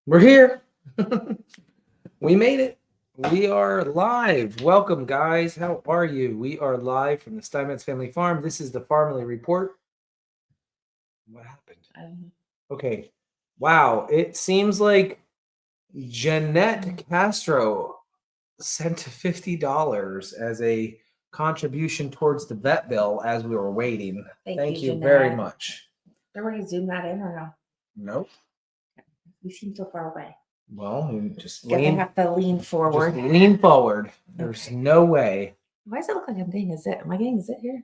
We're here. We made it. We are live. Welcome, guys. How are you? We are live from the Steinmetz family farm. This is the Farmily Report. What happened? Okay. Wow. It seems like Jeanette Castro sent $50 as a contribution towards the vet bill as we were waiting. Thank you very much. Everybody zoom that in or no? Nope. We seem so far away. Well, you just Guess I have to lean forward. Just lean forward. There's no way. Why does it look like I'm getting a zit? Am I getting a zit here?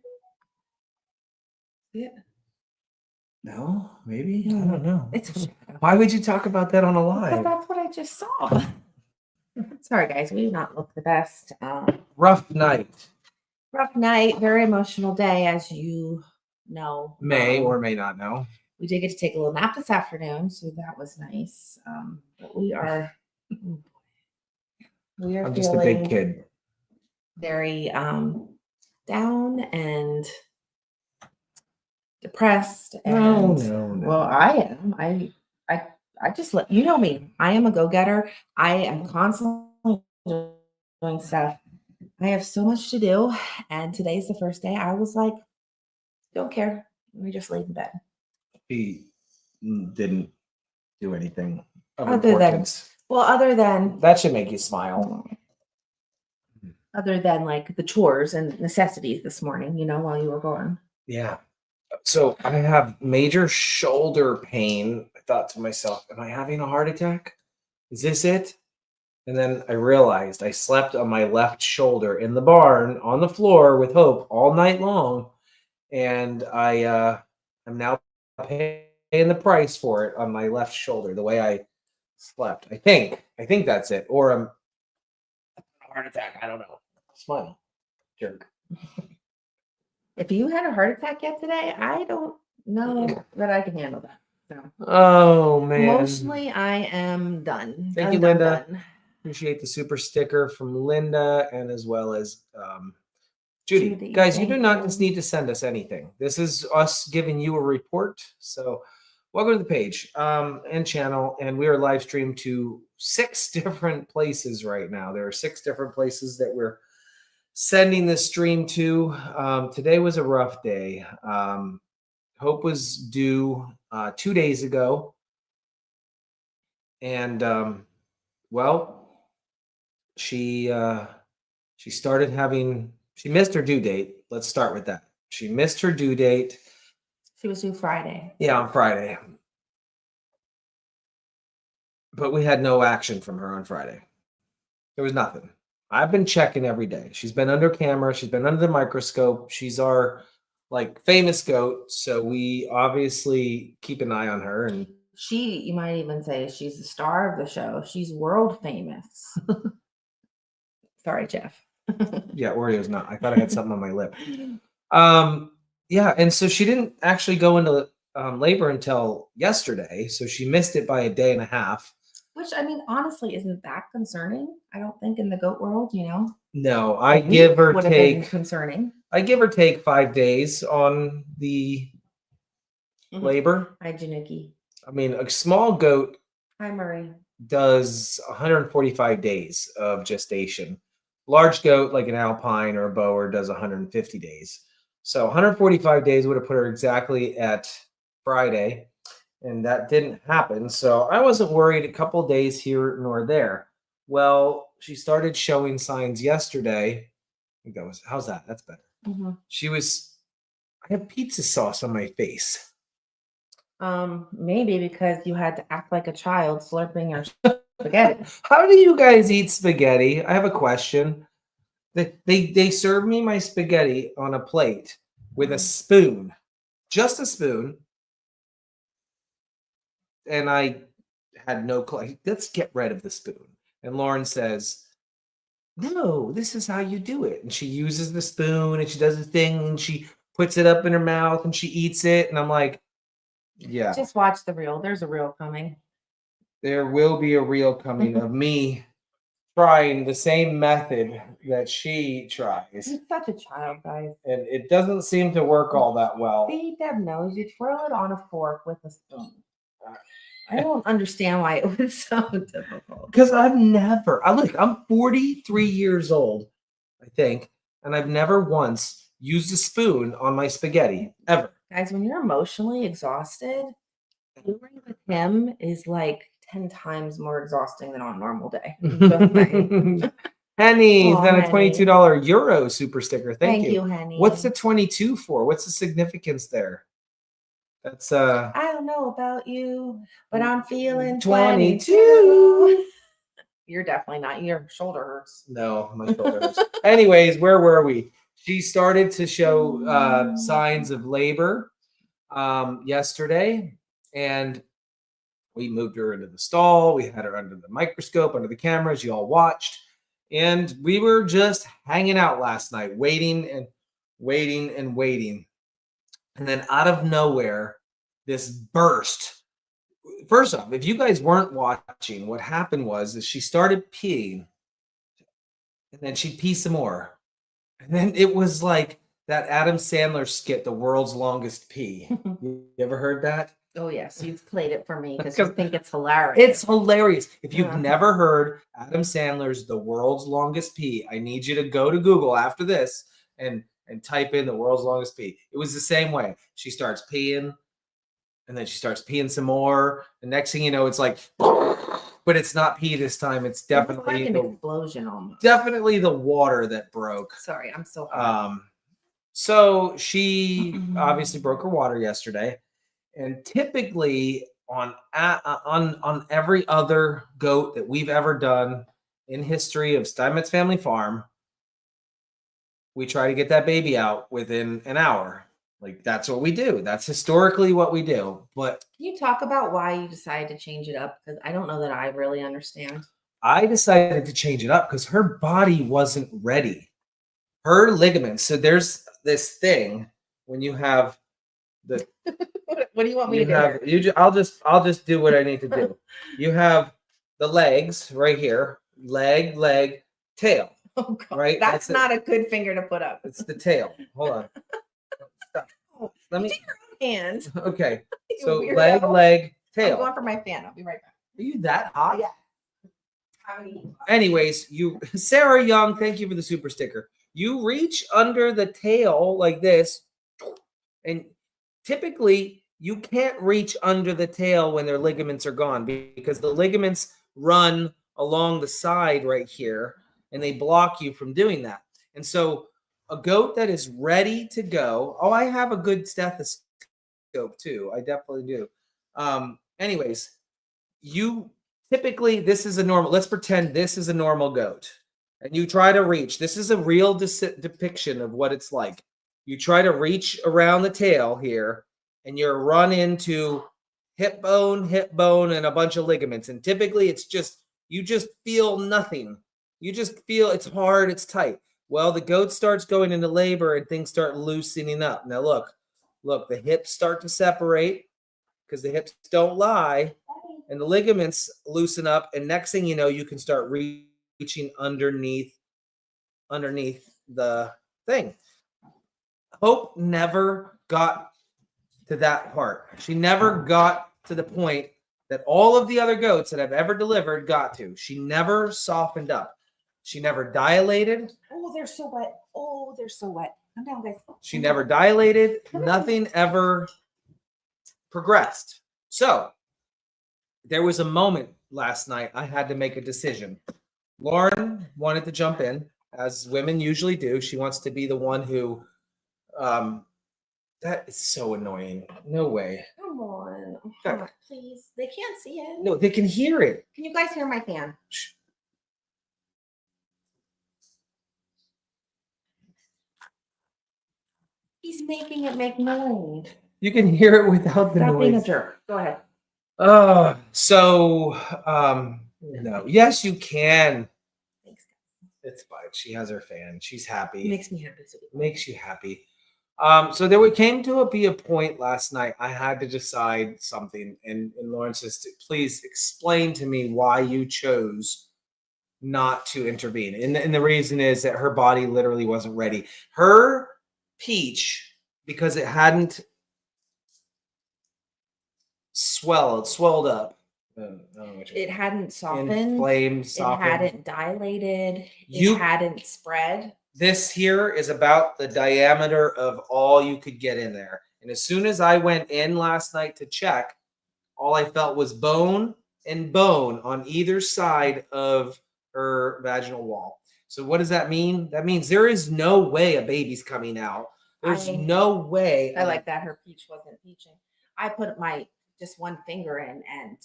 Yeah. No, maybe. I don't know. It's a shadow. Why would you talk about that on a Because live? that's what I just saw. Sorry, guys. We do not look the best. Rough night. Rough night. Very emotional day, as you know. May or may not know. We did get to take a little nap this afternoon, so that was nice. But we are I'm just a big kid. Very down and depressed. And No. Well, I am. I just let you know me. I am a go-getter. I am constantly doing stuff. I have so much to do, and today's the first day. I was like, don't care. Let me just lay in bed. He didn't do anything of Other importance. Other than That should make you smile. Other than like the chores and necessities this morning, while you were gone. Yeah. So I have major shoulder pain. I thought to myself, am I having a heart attack? Is this it? And then I realized I slept on my left shoulder in the barn on the floor with Hope all night long. And I'm now paying the price for it on my left shoulder, the way I slept. I think that's it. Or I'm a heart attack. I don't know. Smile. Jerk. If you had a heart attack yet today, I don't know that I can handle that. So Oh man. emotionally, I am done. Thank you, Linda. Appreciate the super sticker from Linda and as well as Judy. Guys, you do not just need to send us anything. This is us giving you a report. So welcome to the page and channel. And we are live streamed to 6 different places right now. There are 6 different places that we're sending this stream to. Today was a rough day. Hope was due 2 days ago. And well, she missed her due date. Let's start with that. She missed her due date. She was due Friday. Yeah, on Friday. But we had no action from her on Friday. There was nothing. I've been checking every day. She's been under camera. She's been under the microscope. She's our famous goat. So we obviously keep an eye on her. And you might even say she's the star of the show. She's world famous. Sorry, Jeff. Yeah, Oreo's not. I thought I had something on my lip. Yeah, and so she didn't actually go into labor until yesterday. So she missed it by a day and a half. Which, I mean, honestly, isn't that concerning? I don't think in the goat world, No, I give or take concerning. I give or take 5 days on the labor. Hi, Janicki. I mean, a small goat. Hi, Murray. Does 145 days of gestation. Large goat, like an alpine or a boer, does 150 days. So 145 days would have put her exactly at Friday. And that didn't happen. So I wasn't worried a couple days here nor there. Well, she started showing signs yesterday. I think how's that? That's better. I have pizza sauce on my face. Maybe because you had to act like a child slurping your spaghetti. How do you guys eat spaghetti? I have a question. They serve me my spaghetti on a plate with a spoon. Just a spoon. And I had no clue. Let's get rid of the spoon. And Lauren says, no, this is how you do it. And she uses the spoon and she does the thing and she puts it up in her mouth and she eats it. And I'm like, yeah. Just watch the reel. There's a reel coming. There will be a reel coming of me trying the same method that she tries. She's such a child, guys. And it doesn't seem to work all that well. See, Deb knows. You twirl it on a fork with a spoon. I don't understand why it was so difficult. Because I'm 43 years old, I think, and I've never once used a spoon on my spaghetti, ever. Guys, when you're emotionally exhausted, dealing with him is like 10 times more exhausting than on a normal day. Just saying. Henny, Aw, then a Henny. $22 Euro super sticker. Thank Thank you. you, Henny. What's the 22 for? What's the significance there? That's I don't know about you, but I'm feeling 22. 22. You're definitely not. Your shoulder hurts. No, my shoulder hurts. Anyways, where were we? She started to show signs of labor yesterday, and we moved her into the stall. We had her under the microscope, under the cameras. You all watched. And we were just hanging out last night, waiting and waiting and waiting. And then out of nowhere, this burst. First off, if you guys weren't watching, what happened is she started peeing. And then she'd pee some more. And then it was like that Adam Sandler skit, The World's Longest Pee. You ever heard that? Oh, yes. You've played it for me because you think it's hilarious. It's hilarious. If you've never heard Adam Sandler's The World's Longest Pee, I need you to go to Google after this and type in The World's Longest Pee. It was the same way. She starts peeing, and then she starts peeing some more. The next thing you know, it's like, but it's not pee this time. It's definitely like an explosion almost. Definitely the water that broke. Sorry, I'm so hot. So she obviously broke her water yesterday. And typically on every other goat that we've ever done in history of Steinmetz Family Farm, we try to get that baby out within an hour. Like, that's what we do. That's historically what we do. But can you talk about why you decided to change it up? Because I don't know that I really understand. I decided to change it up because her body wasn't ready. Her ligaments. So there's this thing when you have the what do you want me to do? I'll just do what I need to do. You have the legs right here, leg, tail. Oh, God. Right? That's not a good finger to put up. It's the tail. Hold on. Stop. Let me. Take your own hand. Okay. So weirdo. leg, tail. I'm going for my fan. I'll be right back. Are you that hot? Yeah. Anyways, Sarah Young, thank you for the super sticker. You reach under the tail like this, and typically you can't reach under the tail when their ligaments are gone because the ligaments run along the side right here and they block you from doing that. And so a goat that is ready to go, I have a good stethoscope too. I definitely do. Anyways, this is a normal, let's pretend this is a normal goat and you try to reach. This is a real depiction of what it's like. You try to reach around the tail here and you're run into hip bone, and a bunch of ligaments. And typically you just feel nothing. You just feel it's hard, it's tight. Well, the goat starts going into labor and things start loosening up. Now look, the hips start to separate because the hips don't lie and the ligaments loosen up. And next thing you know, you can start reaching underneath the thing. Hope never got to that part. She never got to the point that all of the other goats that I've ever delivered got to. She never softened up. She never dilated. Oh, they're so wet. Oh, they're so wet. Come down, guys. She never dilated. Nothing ever progressed. So there was a moment last night I had to make a decision. Lauren wanted to jump in, as women usually do. She wants to be the one who that is so annoying. No way. Come on. Oh, please. They can't see it. No, they can hear it. Can you guys hear my fan? Shh. He's making it make noise. You can hear it without the Stop being a noise. jerk. Go ahead. No. Yes, you can. Thanks. It's fine. She has her fan. She's happy. It makes me happy. Makes you happy. So came to be a point last night. I had to decide something, and Lauren says, "Please explain to me why you chose not to intervene." And the reason is that her body literally wasn't ready. Her peach, because it hadn't swelled up, don't know what It hadn't softened. inflamed, It softened. hadn't dilated. You- It hadn't spread. This here is about the diameter of all you could get in there. And as soon as I went in last night to check, all I felt was bone and bone on either side of her vaginal wall. So what does that mean? That means there is no way a baby's coming out. There's no way. I like that her peach wasn't peaching. I put my just one finger in and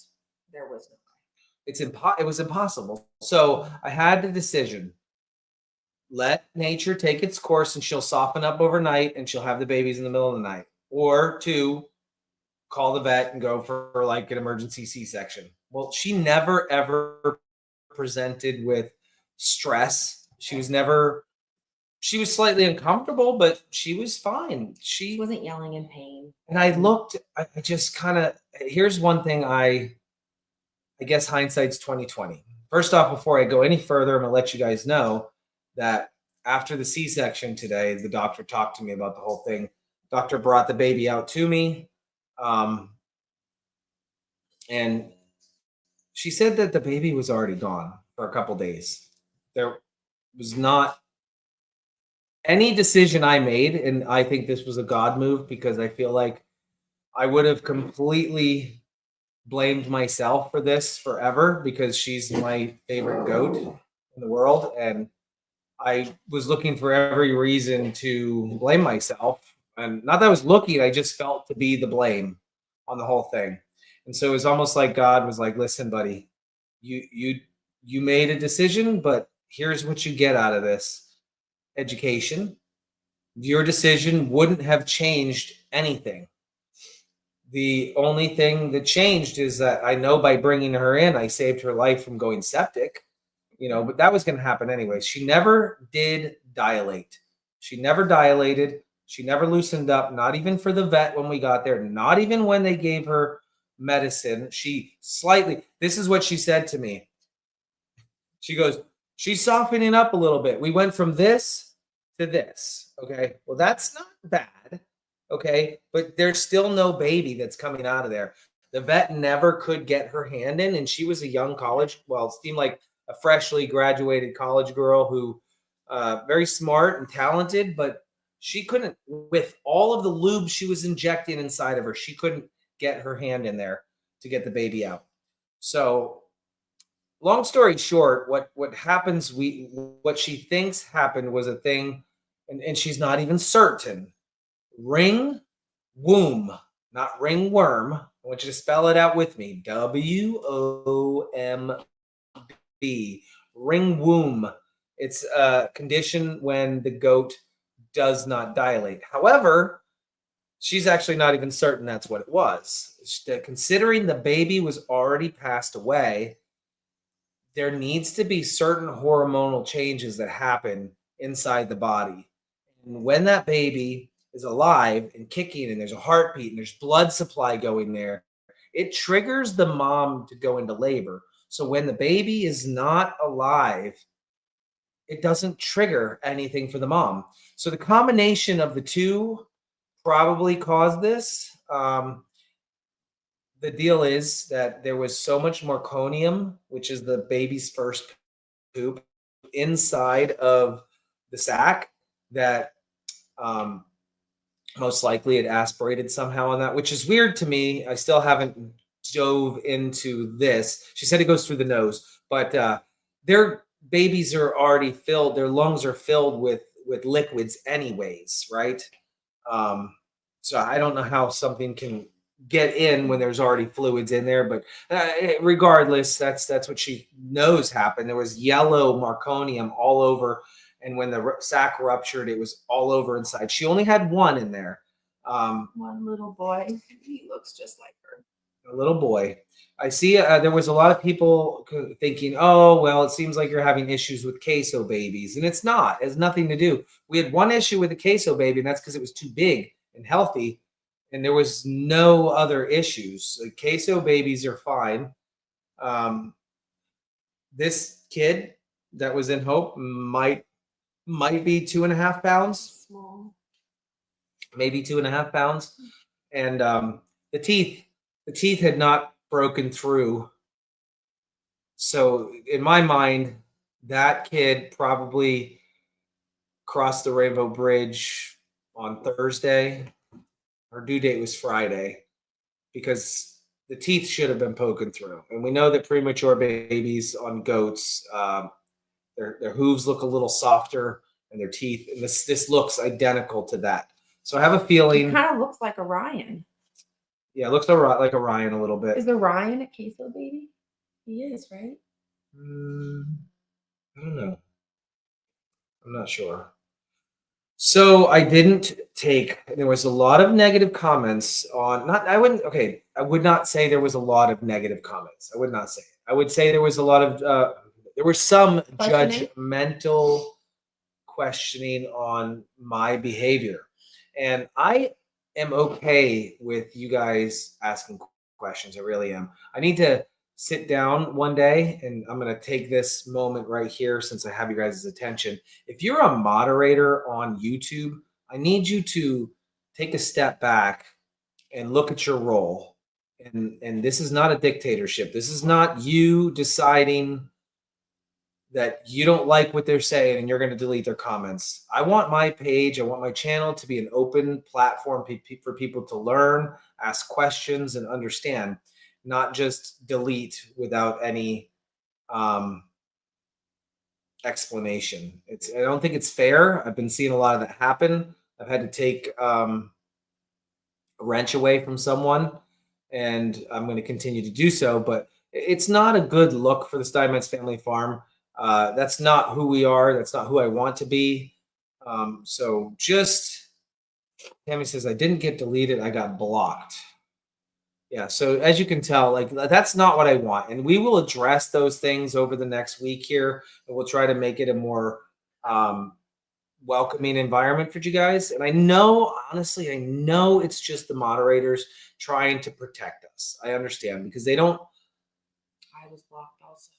there was no way. It was impossible. So I had the decision. Let nature take its course and she'll soften up overnight and she'll have the babies in the middle of the night. Or two, call the vet and go for like an emergency C-section. Well, she never ever presented with stress. She was slightly uncomfortable, but she was fine. She wasn't yelling in pain. And I just kind of, here's one thing I guess hindsight's 2020. First off, before I go any further, I'm gonna let you guys know that after the C-section today, the doctor talked to me about the whole thing. Doctor brought the baby out to me. And she said that the baby was already gone for a couple days. There was not any decision I made, and I think this was a God move because I feel like I would have completely blamed myself for this forever because she's my favorite goat in the world, and I was looking for every reason to blame myself. And not that I was looking, I just felt to be the blame on the whole thing. And so it was almost like God was like, listen, buddy, you made a decision, but here's what you get out of this. Education. Your decision wouldn't have changed anything. The only thing that changed is that I know by bringing her in, I saved her life from going septic, but that was going to happen anyway. She never did dilate. She never dilated. She never loosened up, not even for the vet when we got there, not even when they gave her medicine. This is what she said to me. She goes, she's softening up a little bit. We went from this to this. Okay. Well, that's not bad. Okay. But there's still no baby that's coming out of there. The vet never could get her hand in. And she was a young it seemed like a freshly graduated college girl who, very smart and talented, but she couldn't, with all of the lube she was injecting inside of her, she couldn't get her hand in there to get the baby out. So long story short, what happens, what she thinks happened was a thing, and she's not even certain. Ring womb, not ringworm. I want you to spell it out with me. WOMB. Ring womb. It's a condition when the goat does not dilate. However, she's actually not even certain that's what it was. Considering the baby was already passed away, there needs to be certain hormonal changes that happen inside the body. And when that baby is alive and kicking and there's a heartbeat and there's blood supply going there, it triggers the mom to go into labor. So when the baby is not alive, it doesn't trigger anything for the mom. So the combination of the two probably caused this. The deal is that there was so much meconium, which is the baby's first poop, inside of the sac that most likely it aspirated somehow on that, which is weird to me. I still haven't dove into this. She said it goes through the nose, but their babies are already filled. Their lungs are filled with liquids anyways, right? So I don't know how something can get in when there's already fluids in there, but regardless, that's what she knows happened. There was yellow meconium all over, and when the sac ruptured, it was all over inside. She only had one in there. One little boy. He looks just like her. A little boy. I see there was a lot of people thinking, oh, well, it seems like you're having issues with queso babies. And it's not. It has nothing to do. We had one issue with the queso baby, and that's because it was too big and healthy. And there was no other issues. The queso babies are fine. This kid that was in Hope might be 2.5 pounds. Small. Maybe 2.5 pounds. And the teeth had not broken through So in my mind, that kid probably crossed the Rainbow Bridge on Thursday. Her due date was Friday because the teeth should have been poking through. And we know that premature babies on goats, their hooves look a little softer and their teeth, and this looks identical to that. So I have a It feeling, kind of looks like Orion. yeah, it looks like Orion a little bit. Is Orion a queso baby? He is, right? I don't know. I'm not sure. So I didn't take. There was a lot of negative comments on. Not. I wouldn't. Okay. I would not say there was a lot of negative comments. I would not say. I would say there was a lot of. There were some Questioning? judgmental questioning on my behavior, and I am okay with you guys asking questions. I really am. I need to sit down one day, and I'm going to take this moment right here since I have you guys' attention. If you're a moderator on YouTube, I need you to take a step back and look at your role. And this is not a dictatorship. This is not you deciding that you don't like what they're saying and you're going to delete their comments. I want my page, I want my channel to be an open platform for people to learn, ask questions, and understand, not just delete without any explanation. I don't think it's fair. I've been seeing a lot of that happen. I've had to take a wrench away from someone, and I'm going to continue to do so. But it's not a good look for the Steinmetz family farm. That's not who we are. That's not who I want to be. So just Tammy says I didn't get deleted. I got blocked. Yeah. So as you can tell, like that's not what I want, and we will address those things over the next week here, and we'll try to make it a more um, welcoming environment for you guys. And I know, honestly, I know it's just the moderators trying to protect us. I understand because I was blocked also.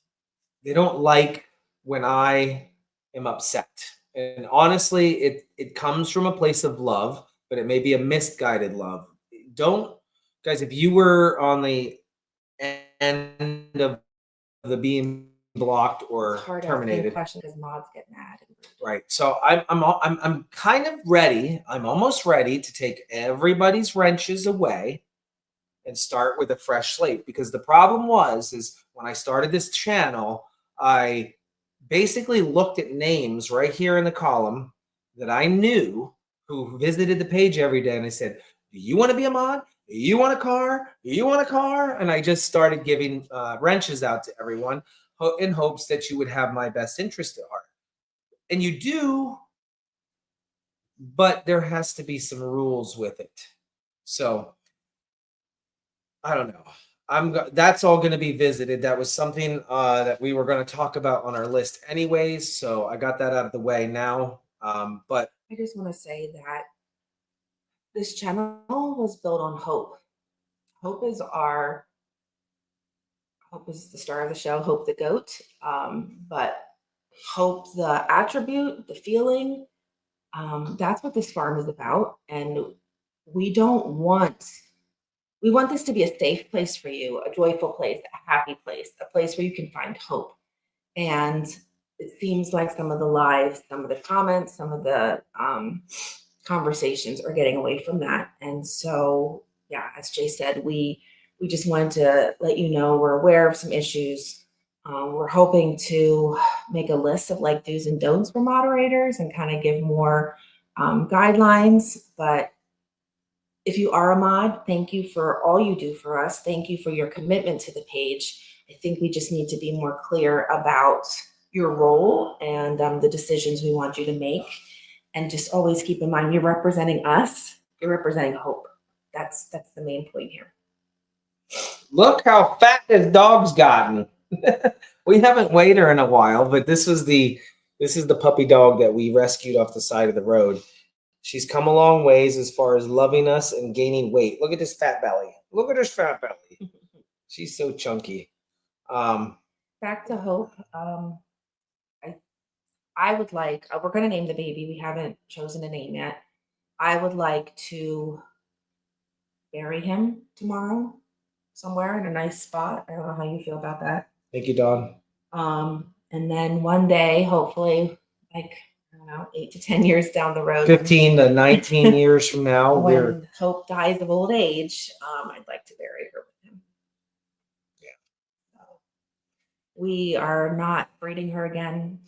they don't like when I am upset. And honestly, it comes from a place of love, but it may be a misguided love. Don't guys, if you were on the end of the being blocked or It's hard asking terminated, questions because mods get mad. right? So I'm kind of ready. I'm almost ready to take everybody's wrenches away and start with a fresh slate, because the problem is when I started this channel, I basically looked at names right here in the column that I knew who visited the page every day, and I said, "Do you want to be a mod? Do you want a car? Do you want a car?" And I just started giving wrenches out to everyone in hopes that you would have my best interest at heart. And you do, but there has to be some rules with it. So I don't know. That's all going to be visited. That was something that we were going to talk about on our list anyways. So I got that out of the way now. But I just want to say that this channel was built on hope. Hope is the star of the show, Hope the goat. But hope, the attribute, the feeling, that's what this farm is about. And we don't want we want this to be a safe place for you, a joyful place, a happy place, a place where you can find hope. And it seems like some of the lives, some of the comments, some of the conversations are getting away from that. And so, yeah, as Jay said, we just wanted to let you know we're aware of some issues. We're hoping to make a list of like do's and don'ts for moderators and kind of give more guidelines. But if you are a mod, thank you for all you do for us. Thank you for your commitment to the page. I think we just need to be more clear about your role and the decisions we want you to make. And just always keep in mind, you're representing us. You're representing hope. That's the main point here. look how fat this dog's gotten. We haven't weighed her in a while, but this is the puppy dog that we rescued off the side of the road. She's come a long ways as far as loving us and gaining weight. Look at this fat belly. Look at this fat belly. She's so chunky. Back to hope. I would like, we're going to name the baby. We haven't chosen a name yet. I would like to bury him tomorrow somewhere in a nice spot. I don't know how you feel about that. Thank you, Dawn. And then one day, hopefully, like, I don't know, 8 to 10 years down the road, 15 to 19 years from now, when Hope dies of old age, I'd like to bury her with him. Yeah. So we are not breeding her again.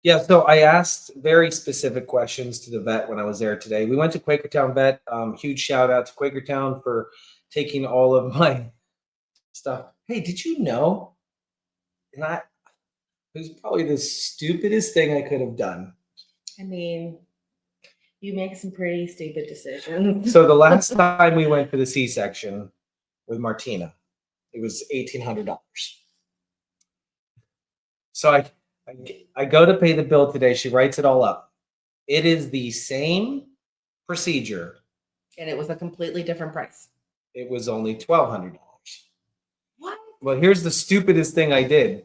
Yeah, so I asked very specific questions to the vet when I was there today. We went to Quakertown Vet. Huge shout out to Quakertown for taking all of my stuff. Hey, did you know? And it was probably the stupidest thing I could have done. I mean, you make some pretty stupid decisions. So the last time we went for the C-section with Martina, it was $1,800. So I go to pay the bill today. She writes it all up. It is the same procedure. And it was a completely different price. It was only $1,200. What? Well, here's the stupidest thing I did.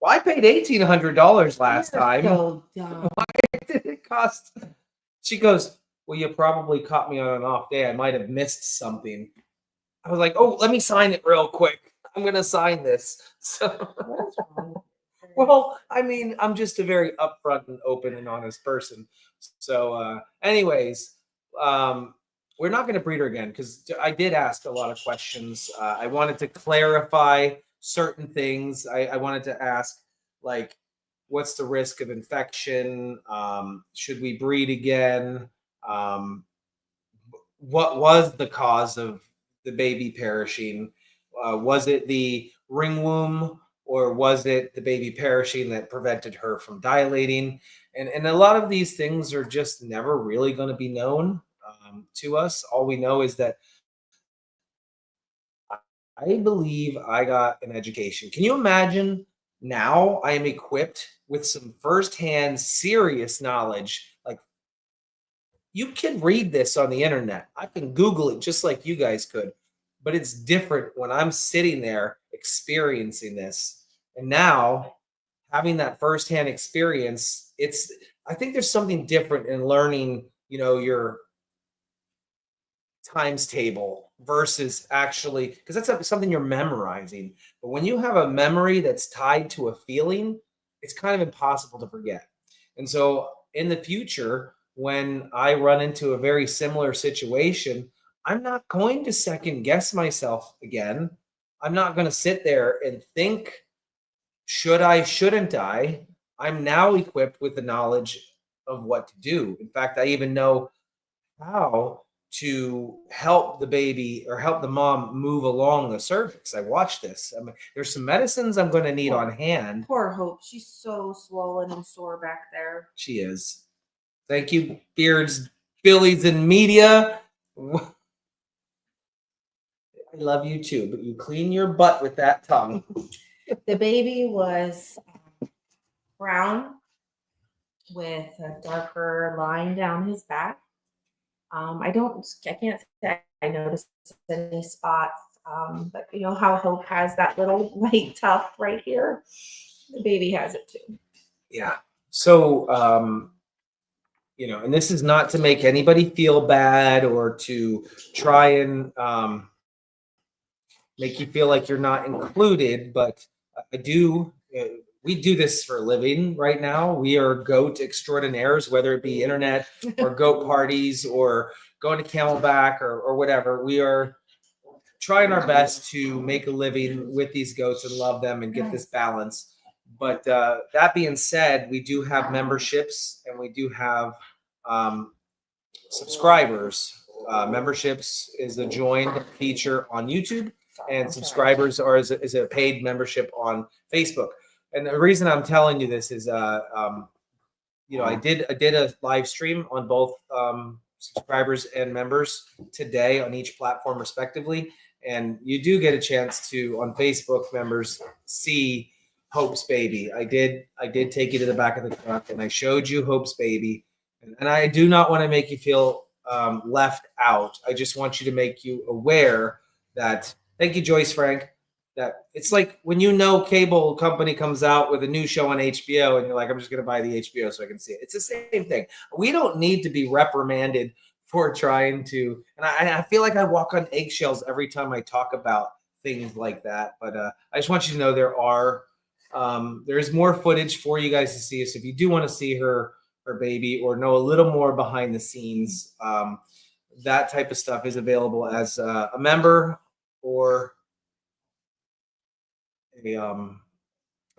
Well, I paid $1,800 last time. So dumb. Why did it cost? She goes, well, you probably caught me on an off day. I might have missed something. I was like, oh, let me sign it real quick. I'm going to sign this. So, What's wrong? well, I mean, I'm just a very upfront and open and honest person. So, anyways, we're not going to breed her again because I did ask a lot of questions. I wanted to clarify certain things. I wanted to ask, like, what's the risk of infection? Should we breed again? What was the cause of the baby perishing? Was it the ringworm, or was it the baby perishing that prevented her from dilating? And a lot of these things are just never really going to be known to us. All we know is that I believe I got an education. Can you imagine now I am equipped with some firsthand serious knowledge? Like, you can read this on the internet. I can Google it just like you guys could, but it's different when I'm sitting there experiencing this. And now having that firsthand experience, I think there's something different in learning, your times table versus actually, because that's something you're memorizing. But when you have a memory that's tied to a feeling, it's kind of impossible to forget. And so in the future, when I run into a very similar situation, I'm not going to second guess myself again. I'm not going to sit there and think, should I, shouldn't I? I'm now equipped with the knowledge of what to do. In fact, I even know how to help the baby or help the mom move along the cervix. I watched this. I mean, there's some medicines I'm going to need on hand. Poor Hope. She's so swollen and sore back there. She is. Thank you, Beards, Billies, and Media. I love you too, but you clean your butt with that tongue. The baby was brown with a darker line down his back. I can't say I noticed any spots, but you know how Hope has that little white tuft right here? The baby has it too. Yeah. So, and this is not to make anybody feel bad or to try and make you feel like you're not included, but we do this for a living right now. We are goat extraordinaires, whether it be internet or goat parties or going to Camelback or whatever. We are trying our best to make a living with these goats and love them and get this balance. But that being said, we do have memberships and we do have subscribers. Memberships is a joined feature on YouTube, and subscribers is a paid membership on Facebook. And the reason I'm telling you this is, I did a live stream on both subscribers and members today on each platform respectively. And you do get a chance to, on Facebook, members see Hope's baby. I did take you to the back of the truck and I showed you Hope's baby. And I do not want to make you feel left out. I just want you to make you aware that, thank you, Joyce Frank, that it's like when cable company comes out with a new show on HBO and you're like, I'm just going to buy the HBO so I can see it. It's the same thing. We don't need to be reprimanded for trying to, and I feel like I walk on eggshells every time I talk about things like that. But I just want you to know there is more footage for you guys to see. So if you do want to see her baby or know a little more behind the scenes, that type of stuff is available as a member or a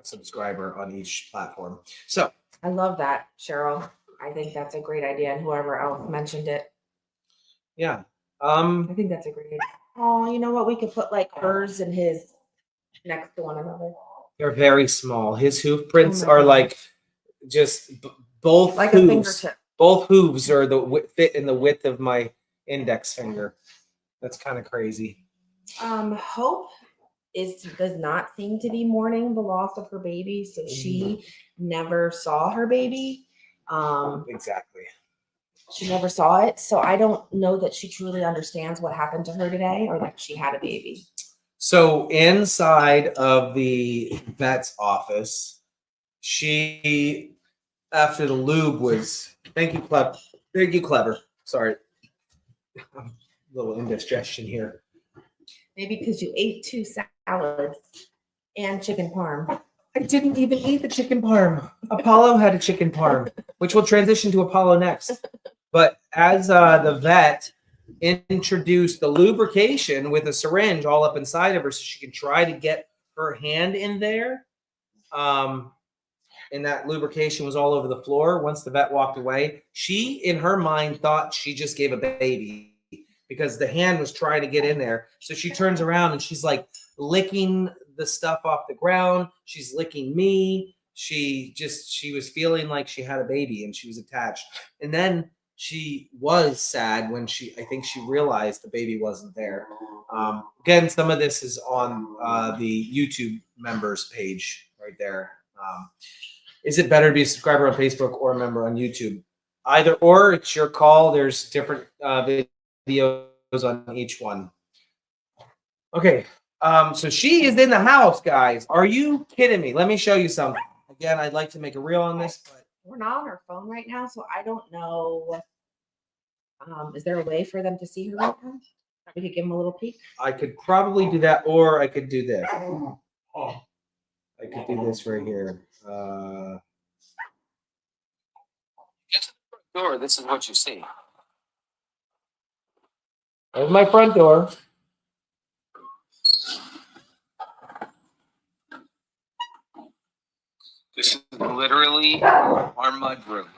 subscriber on each platform. So I love that, Cheryl. I think that's a great idea, and whoever else mentioned it, yeah, I think that's a great idea. Oh, you know what? We could put like hers and his next to one another, they're very small. His hoof prints Oh my are goodness. like just both like a hooves. fingertip. Both hooves are fit in the width of my index finger. That's kind of crazy. Hope does not seem to be mourning the loss of her baby, so she never saw her baby. Exactly. She never saw it, so I don't know that she truly understands what happened to her today or that she had a baby. So inside of the vet's office, she, after the lube was, thank you, Clever. Sorry, a little indigestion here. Maybe because you ate 2 salads and chicken parm. I didn't even eat the chicken parm. Apollo had a chicken parm, which will transition to Apollo next. But as the vet introduced the lubrication with a syringe all up inside of her so she can try to get her hand in there, and that lubrication was all over the floor. Once the vet walked away, she, in her mind, thought she just gave a baby because the hand was trying to get in there. So she turns around and she's like licking the stuff off the ground. She's licking me. She was feeling like she had a baby and she was attached. And then she was sad when I think she realized the baby wasn't there. Again, some of this is on the YouTube members page right there. Is it better to be a subscriber on Facebook or a member on YouTube? Either or, it's your call. There's different videos on each one. Okay, so she is in the house, guys. Are you kidding me? Let me show you something. Again, I'd like to make a reel on this, but we're not on our phone right now, so I don't know. Is there a way for them to see her right now? We could give them a little peek. I could probably do that, or I could do this. I could do this right here. Get to the front door. This is what you see. There's my front door. This is literally our mud room.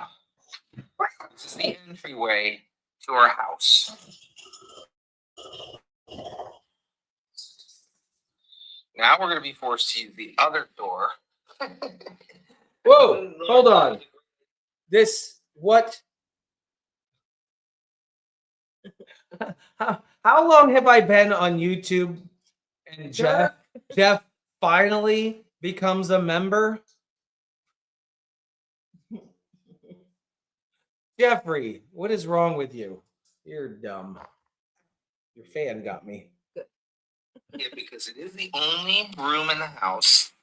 This is the entryway to our house. Now we're going to be forced to use the other door. Whoa, hold on. How long have I been on YouTube? And Jeff finally becomes a member? Jeffrey, what is wrong with you? You're dumb. Your fan got me. Yeah, because it is the only room in the house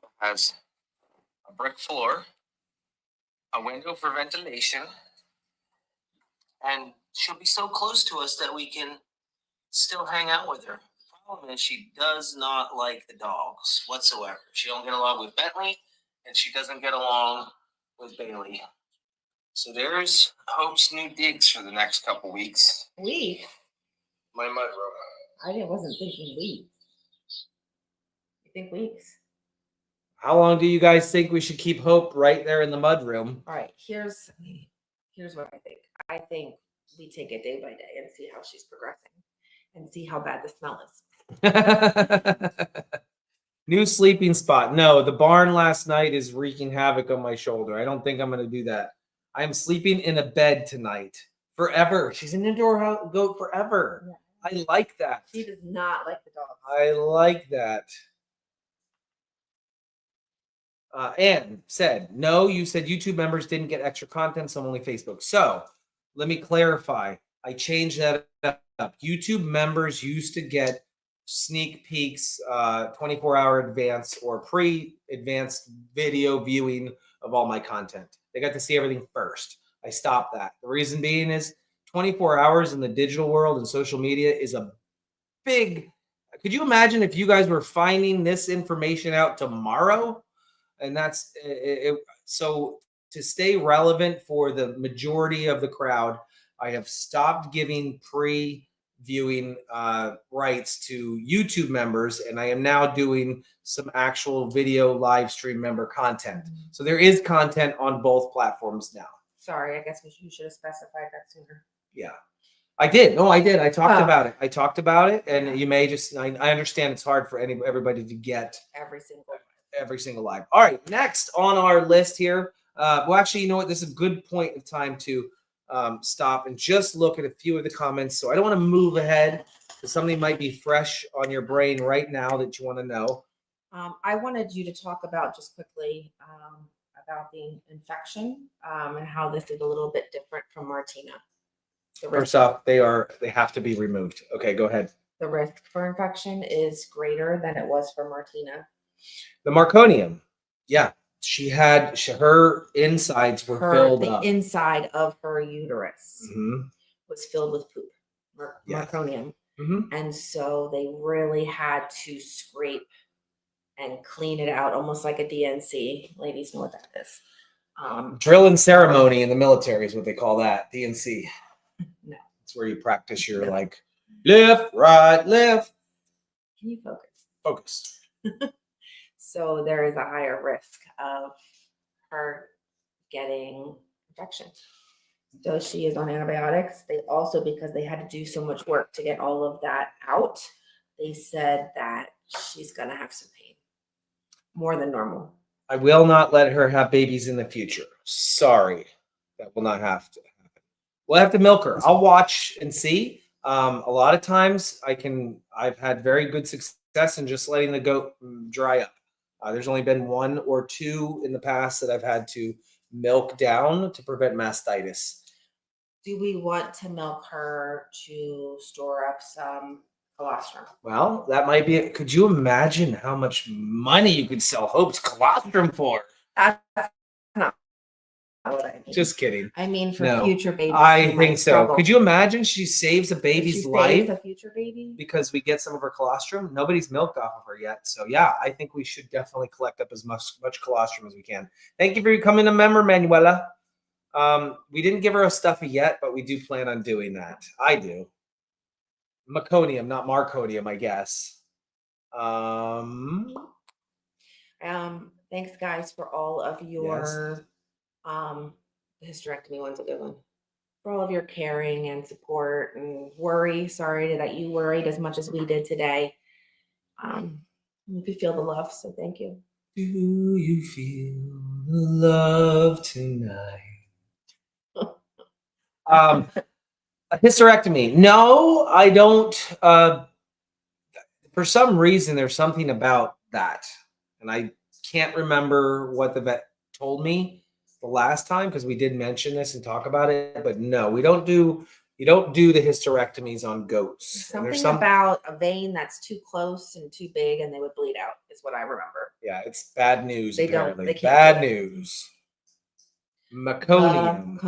that has a brick floor, a window for ventilation, and she'll be so close to us that we can still hang out with her. The problem is she does not like the dogs whatsoever. She don't get along with Bentley, and she doesn't get along with Bailey. So there's Hope's new digs for the next couple weeks. Weeks? My mud room. I wasn't thinking weeks. You think weeks? How long do you guys think we should keep Hope right there in the mud room? All right, here's what I think. I think we take it day by day and see how she's progressing and see how bad the smell is. New sleeping spot. No, the barn last night is wreaking havoc on my shoulder. I don't think I'm going to do that. I'm sleeping in a bed tonight forever. She's an indoor goat forever. Yeah. I like that. She does not like the dog. I like that. Anne said, no, you said YouTube members didn't get extra content, so only Facebook. So let me clarify. I changed that up. YouTube members used to get sneak peeks, 24-hour advance or pre-advanced video viewing of all my content. They got to see everything first. I stopped that. The reason being is 24 hours in the digital world and social media is a big Could you imagine if you guys were finding this information out tomorrow? And that's it. So to stay relevant for the majority of the crowd, I have stopped giving pre-viewing rights to YouTube members, and I am now doing some actual video live stream member content. So there is content on both platforms now. Sorry, I guess you should have specified that sooner. Yeah. I did. No, I did. I talked about it. I talked about it, and you may just. I understand it's hard for everybody to get every single live. All right, next on our list here. Well, actually, you know what? This is a good point of time to stop and just look at a few of the comments. So I don't want to move ahead because something might be fresh on your brain right now that you want to know. I wanted you to talk about just quickly about the infection and how this is a little bit different from Martina. First off, they have to be removed. Okay, go ahead. The risk for infection is greater than it was for Martina. The Marconium, yeah, her insides were filled up. The inside of her uterus was filled with poop, Marconium, and so they really had to scrape and clean it out, almost like a DNC. Ladies know what that is. Drill and ceremony in the military is what they call that, DNC. No. It's where you practice your like left, right, left. Can you focus? Focus. So there is a higher risk of her getting infection. So she is on antibiotics. They also, because they had to do so much work to get all of that out, they said that she's going to have some pain. More than normal. I will not let her have babies in the future. Sorry. That will not have to. We'll have to milk her. I'll watch and see. A lot of times I've had very good success in just letting the goat dry up. There's only been 1 or 2 in the past that I've had to milk down to prevent mastitis. Do we want to milk her to store up some colostrum? Well, that might be it. Could you imagine how much money you could sell Hope's colostrum for? That's not what I mean. Just kidding. I mean for future babies. I think so. Could you imagine she saves a baby's life? A future baby? Because we get some of her colostrum. Nobody's milked off of her yet. So yeah, I think we should definitely collect up as much colostrum as we can. Thank you for coming a member, Manuela. We didn't give her a stuffy yet, but we do plan on doing that. I do. Meconium, not Marconium, I guess. Thanks guys for all of your the hysterectomy one's a good one. For all of your caring and support and worry. Sorry that you worried as much as we did today. You could feel the love, so thank you. Do you feel the love tonight? A hysterectomy. No, I don't. For some reason, there's something about that. And I can't remember what the vet told me the last time because we did mention this and talk about it. But no, you don't do the hysterectomies on goats. Something about a vein that's too close and too big and they would bleed out is what I remember. Yeah, it's bad news. They apparently. They can't bad news. Meconium.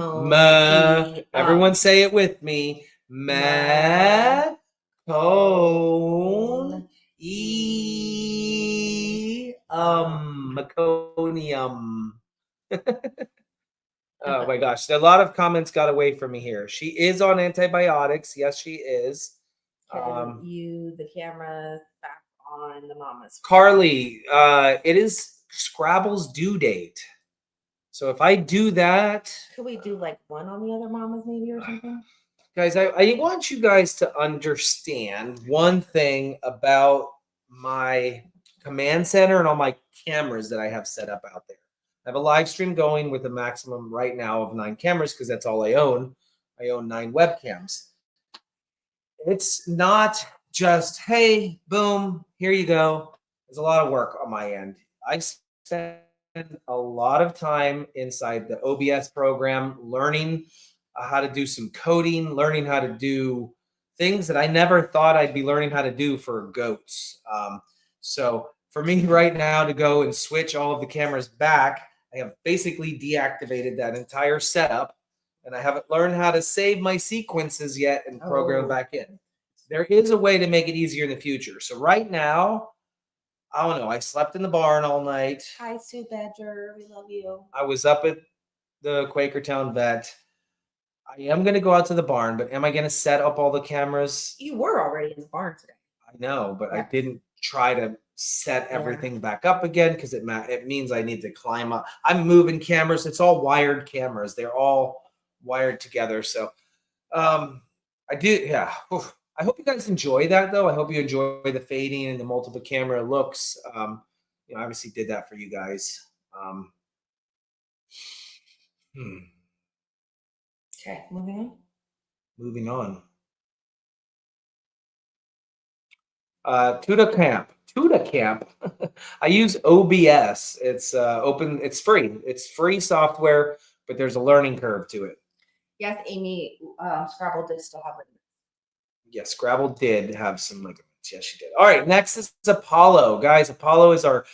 Everyone say it with me. Meconium. Meconium. Oh my gosh. A lot of comments got away from me here. She is on antibiotics. Yes, she is. The camera back on the mama's. Carly, it is Scrabble's due date. So if I do that, could we do like one on the other mamas maybe or something? Guys, I want you guys to understand one thing about my command center and all my cameras that I have set up out there. I have a live stream going with a maximum right now of 9 cameras because that's all I own. I own 9 webcams. It's not just, hey, boom, here you go. There's a lot of work on my end. I spend a lot of time inside the OBS program learning how to do some coding, learning how to do things that I never thought I'd be learning how to do for goats. So for me right now to go and switch all of the cameras back, I have basically deactivated that entire setup and I haven't learned how to save my sequences yet and program back in. there is a way to make it easier in the future. So right now, I don't know. I slept in the barn all night. Hi, Sue Badger. We love you. I was up at the Quakertown vet. I am going to go out to the barn, but am I going to set up all the cameras? You were already in the barn today. I know, but I Yeah. didn't try to set Yeah. everything back up again because it means I need to climb up. I'm moving cameras. It's all wired cameras. They're all wired together. So I do, yeah. Oof. I hope you guys enjoy that, though. I hope you enjoy the fading and the multiple camera looks. I obviously did that for you guys. Okay, moving on. Moving on. Tuda Camp. I use OBS. It's open. It's free. It's free software, but there's a learning curve to it. Yes, Amy, Scrabble did still have it. Yes, Scrabble did have some ligaments. Yes, she did. All right, next is Apollo. Guys, Apollo is our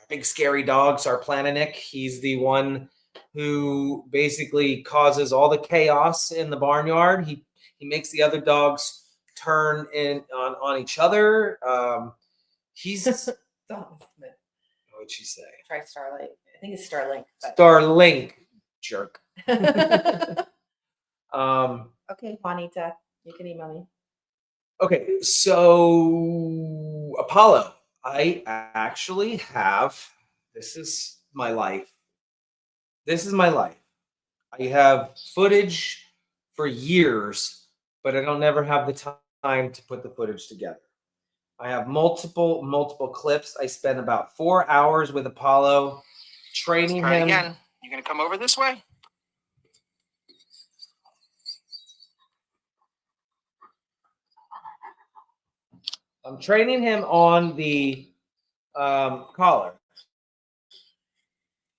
big scary dog, our Planinic. He's the one who basically causes all the chaos in the barnyard. He makes the other dogs turn in on each other. He's what'd she say? Try Starlight. I think it's Starlink. Starlink, jerk. Okay, Juanita, you can email me. Okay, so Apollo, I actually have. This is my life. This is my life. I have footage for years, but I don't never have the time to put the footage together. I have multiple clips. I spent about 4 hours with Apollo training him. Again. You gonna come over this way? I'm training him on the collar.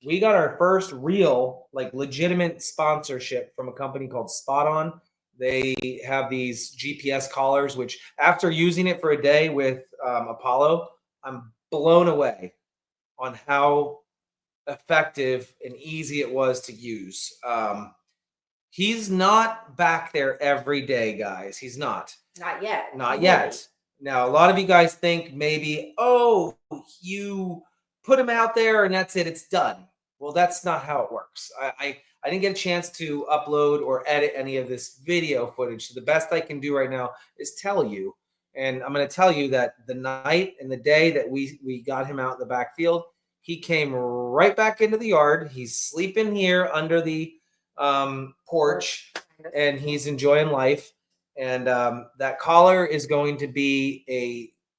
We got our first real, legitimate sponsorship from a company called Spot On. They have these GPS collars, which after using it for a day with Apollo, I'm blown away on how effective and easy it was to use. He's not back there every day, guys. He's not. Not yet. Not yet. Now, a lot of you guys think maybe, oh, you put him out there and that's it. It's done. Well, that's not how it works. I didn't get a chance to upload or edit any of this video footage. So the best I can do right now is tell you. And I'm going to tell you that the night and the day that we got him out in the backfield, he came right back into the yard. He's sleeping here under the porch, and he's enjoying life. And that collar is going to be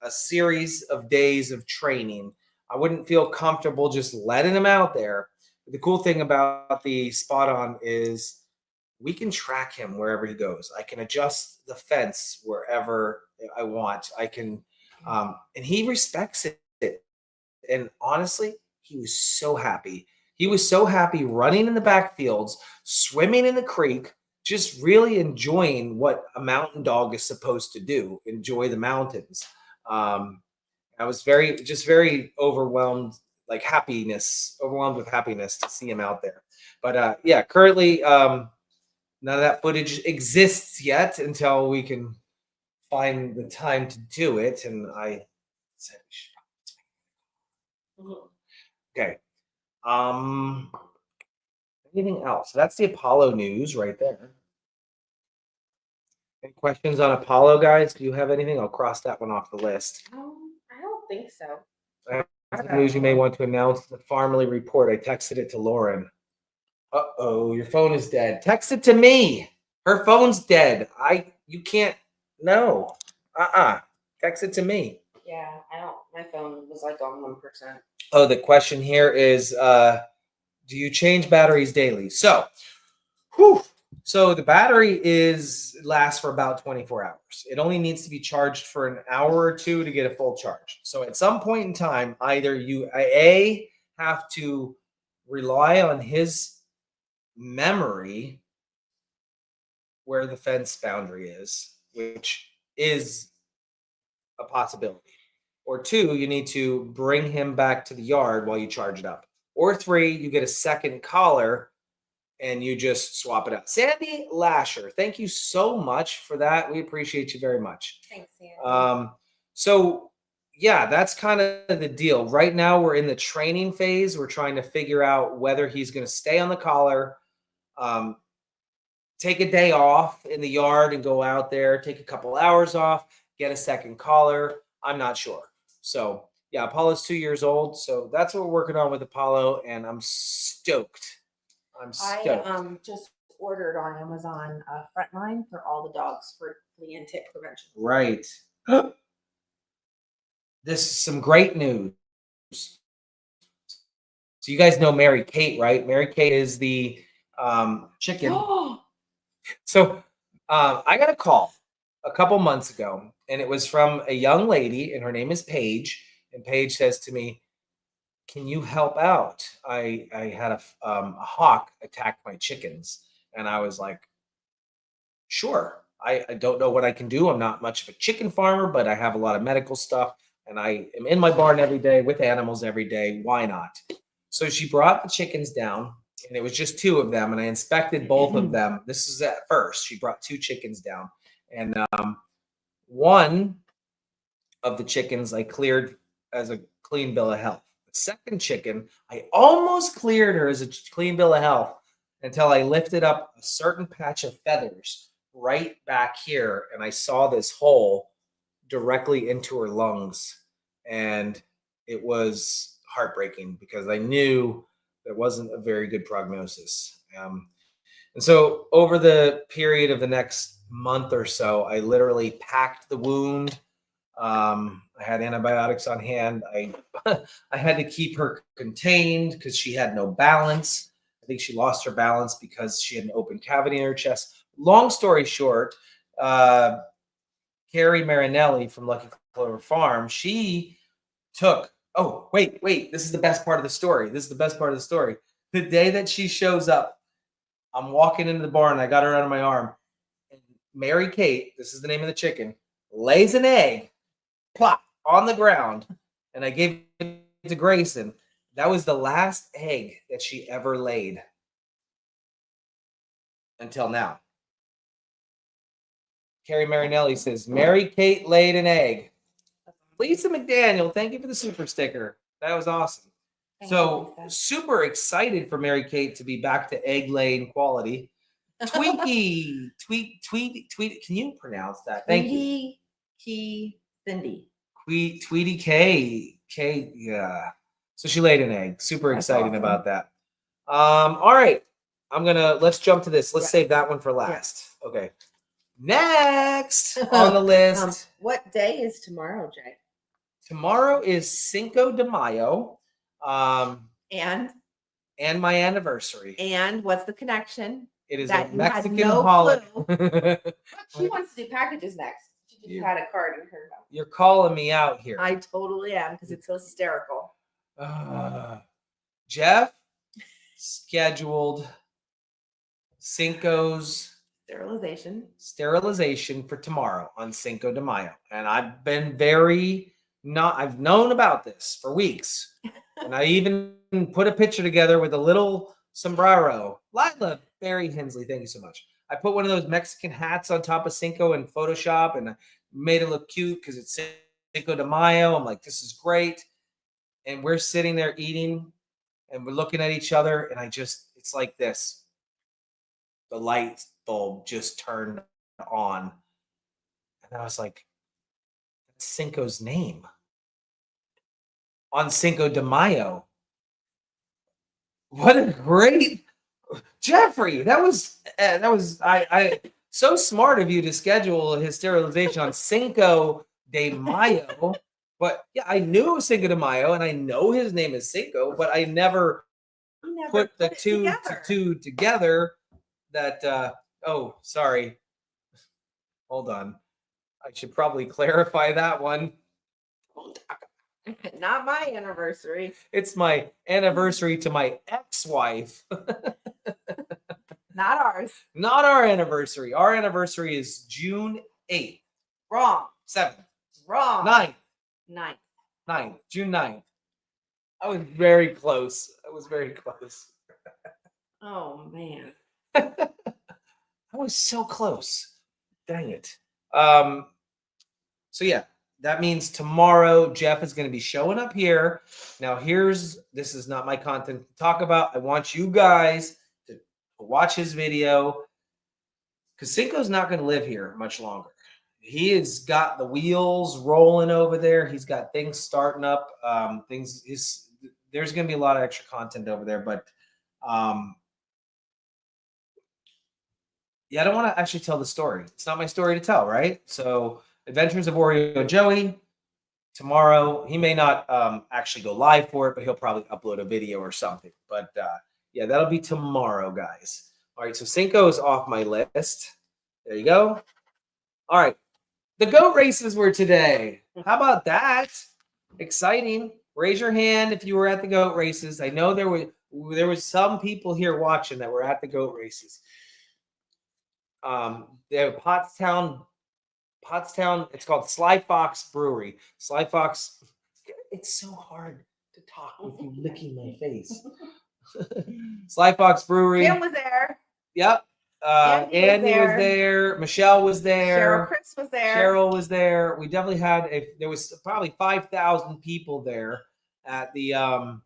a series of days of training. I wouldn't feel comfortable just letting him out there. But the cool thing about the Spot On is we can track him wherever he goes. I can adjust the fence wherever I want. I can, and he respects it. And honestly, he was so happy. He was so happy running in the backfields, swimming in the creek, just really enjoying what a mountain dog is supposed to do, enjoy the mountains. I was very overwhelmed, overwhelmed with happiness to see him out there. But yeah, currently none of that footage exists yet until we can find the time to do it. And I said, okay. Anything else? That's the Apollo news right there. Any questions on Apollo, guys? Do you have anything? I'll cross that one off the list. I don't think so. News you may want to announce the Farmily Report. I texted it to Lauren. Uh-oh, your phone is dead. Text it to me. Her phone's dead. You can't. No. Text it to me. Yeah, I don't. My phone was on 1%. Oh, the question here is, do you change batteries daily? So the battery lasts for about 24 hours. It only needs to be charged for an hour or two to get a full charge. So at some point in time, either you have to rely on his memory where the fence boundary is, which is a possibility. Or two, you need to bring him back to the yard while you charge it up. Or three, you get a second collar and you just swap it out. Sandy Lasher, thank you so much for that. We appreciate you very much. Thanks, Sandy. So yeah, that's kind of the deal. Right now, we're in the training phase. We're trying to figure out whether he's going to stay on the collar, um, take a day off in the yard and go out there, take a couple hours off, get a second collar. I'm not sure. So yeah, Apollo's 2 years old. So that's what we're working on with Apollo, and I'm stoked. I'm stoked. I just ordered on Amazon Frontline for all the dogs for flea and tick prevention. Right. This is some great news. So you guys know Mary Kate, right? Mary Kate is the chicken. So I got a call a couple months ago, and it was from a young lady, and her name is Paige. And Paige says to me, "Can you help out? I had a hawk attack my chickens," and I was like, "Sure. I don't know what I can do. I'm not much of a chicken farmer, but I have a lot of medical stuff, and I am in my barn every day with animals every day. Why not?" So she brought the chickens down, and it was just two of them, and I inspected both of them. This is at first. She brought two chickens down, and one of the chickens I cleared as a clean bill of health. The second chicken, I almost cleared her as a clean bill of health until I lifted up a certain patch of feathers right back here, and I saw this hole directly into her lungs, and it was heartbreaking because I knew there wasn't a very good prognosis. And so over the period of the next month or so, I literally packed the wound. I had antibiotics on hand. I had to keep her contained because she had no balance. I think she lost her balance because she had an open cavity in her chest. Long story short, Carrie Marinelli from Lucky Clover Farm, she took, oh, wait, this is the best part of the story. This is the best part of the story. The day that she shows up, I'm walking into the barn. I got her under my arm. And Mary Kate, this is the name of the chicken, lays an egg, plop, on the ground. And I gave it to Grayson. That was the last egg that she ever laid until now. Carrie Marinelli says, Mary Kate laid an egg. Lisa McDaniel, thank you for the super sticker. That was awesome. So super excited for Mary Kate to be back to egg laying quality. Tweaky, tweet. Can you pronounce that? Thank you. Key Cindy. Tweety K. Yeah. So she laid an egg. Super excited about that. All right. Let's jump to this. Let's save that one for last. Okay. Next on the list. What day is tomorrow, Jay? Tomorrow is Cinco de Mayo. And my anniversary. And what's the connection? It is that a Mexican holiday. She wants to do packages next. She just had a card in her mouth. You're calling me out here. I totally am because it's hysterical. Jeff scheduled Cinco's sterilization for tomorrow on Cinco de Mayo. And I've been I've known about this for weeks. And I even put a picture together with a little sombrero. Lila Barry Hensley, thank you so much. I put one of those Mexican hats on top of Cinco in Photoshop and I made it look cute because it's Cinco de Mayo. I'm like, this is great. And we're sitting there eating and we're looking at each other. And it's like this. The light bulb just turned on. And I was like, that's Cinco's name. On Cinco de Mayo. What a great Jeffrey. That was I so smart of you to schedule his sterilization on Cinco de Mayo. But yeah, I knew it was Cinco de Mayo and I know his name is Cinco, but I never put the two together. That sorry. Hold on. I should probably clarify that one. Not my anniversary. It's my anniversary to my ex-wife. Not ours. Not our anniversary. Our anniversary is June 8th. Wrong. 7th. Wrong. 9th. June 9th. I was very close. Oh man. I was so close. Dang it. So yeah, that means tomorrow Jeff is going to be showing up here. Now this is not my content to talk about. I want you guys to watch his video because Cinco's not going to live here much longer. He has got the wheels rolling over there. He's got things starting up. There's going to be a lot of extra content over there, but yeah, I don't want to actually tell the story. It's not my story to tell, right? So, Adventures of Oreo Joey tomorrow. He may not actually go live for it, but he'll probably upload a video or something. But yeah, that'll be tomorrow, guys. All right, so Cinco is off my list. There you go. All right, the goat races were today. How about that? Exciting. Raise your hand if you were at the goat races. I know there was some people here watching that were at the goat races. They have Pottstown. It's called Sly Fox Brewery. Sly Fox. It's so hard to talk with you licking my face. Sly Fox Brewery. Jim was there. Yep. Andy was there. Michelle was there. Cheryl Chris was there. Cheryl was there. We definitely had there was probably 5,000 people there at the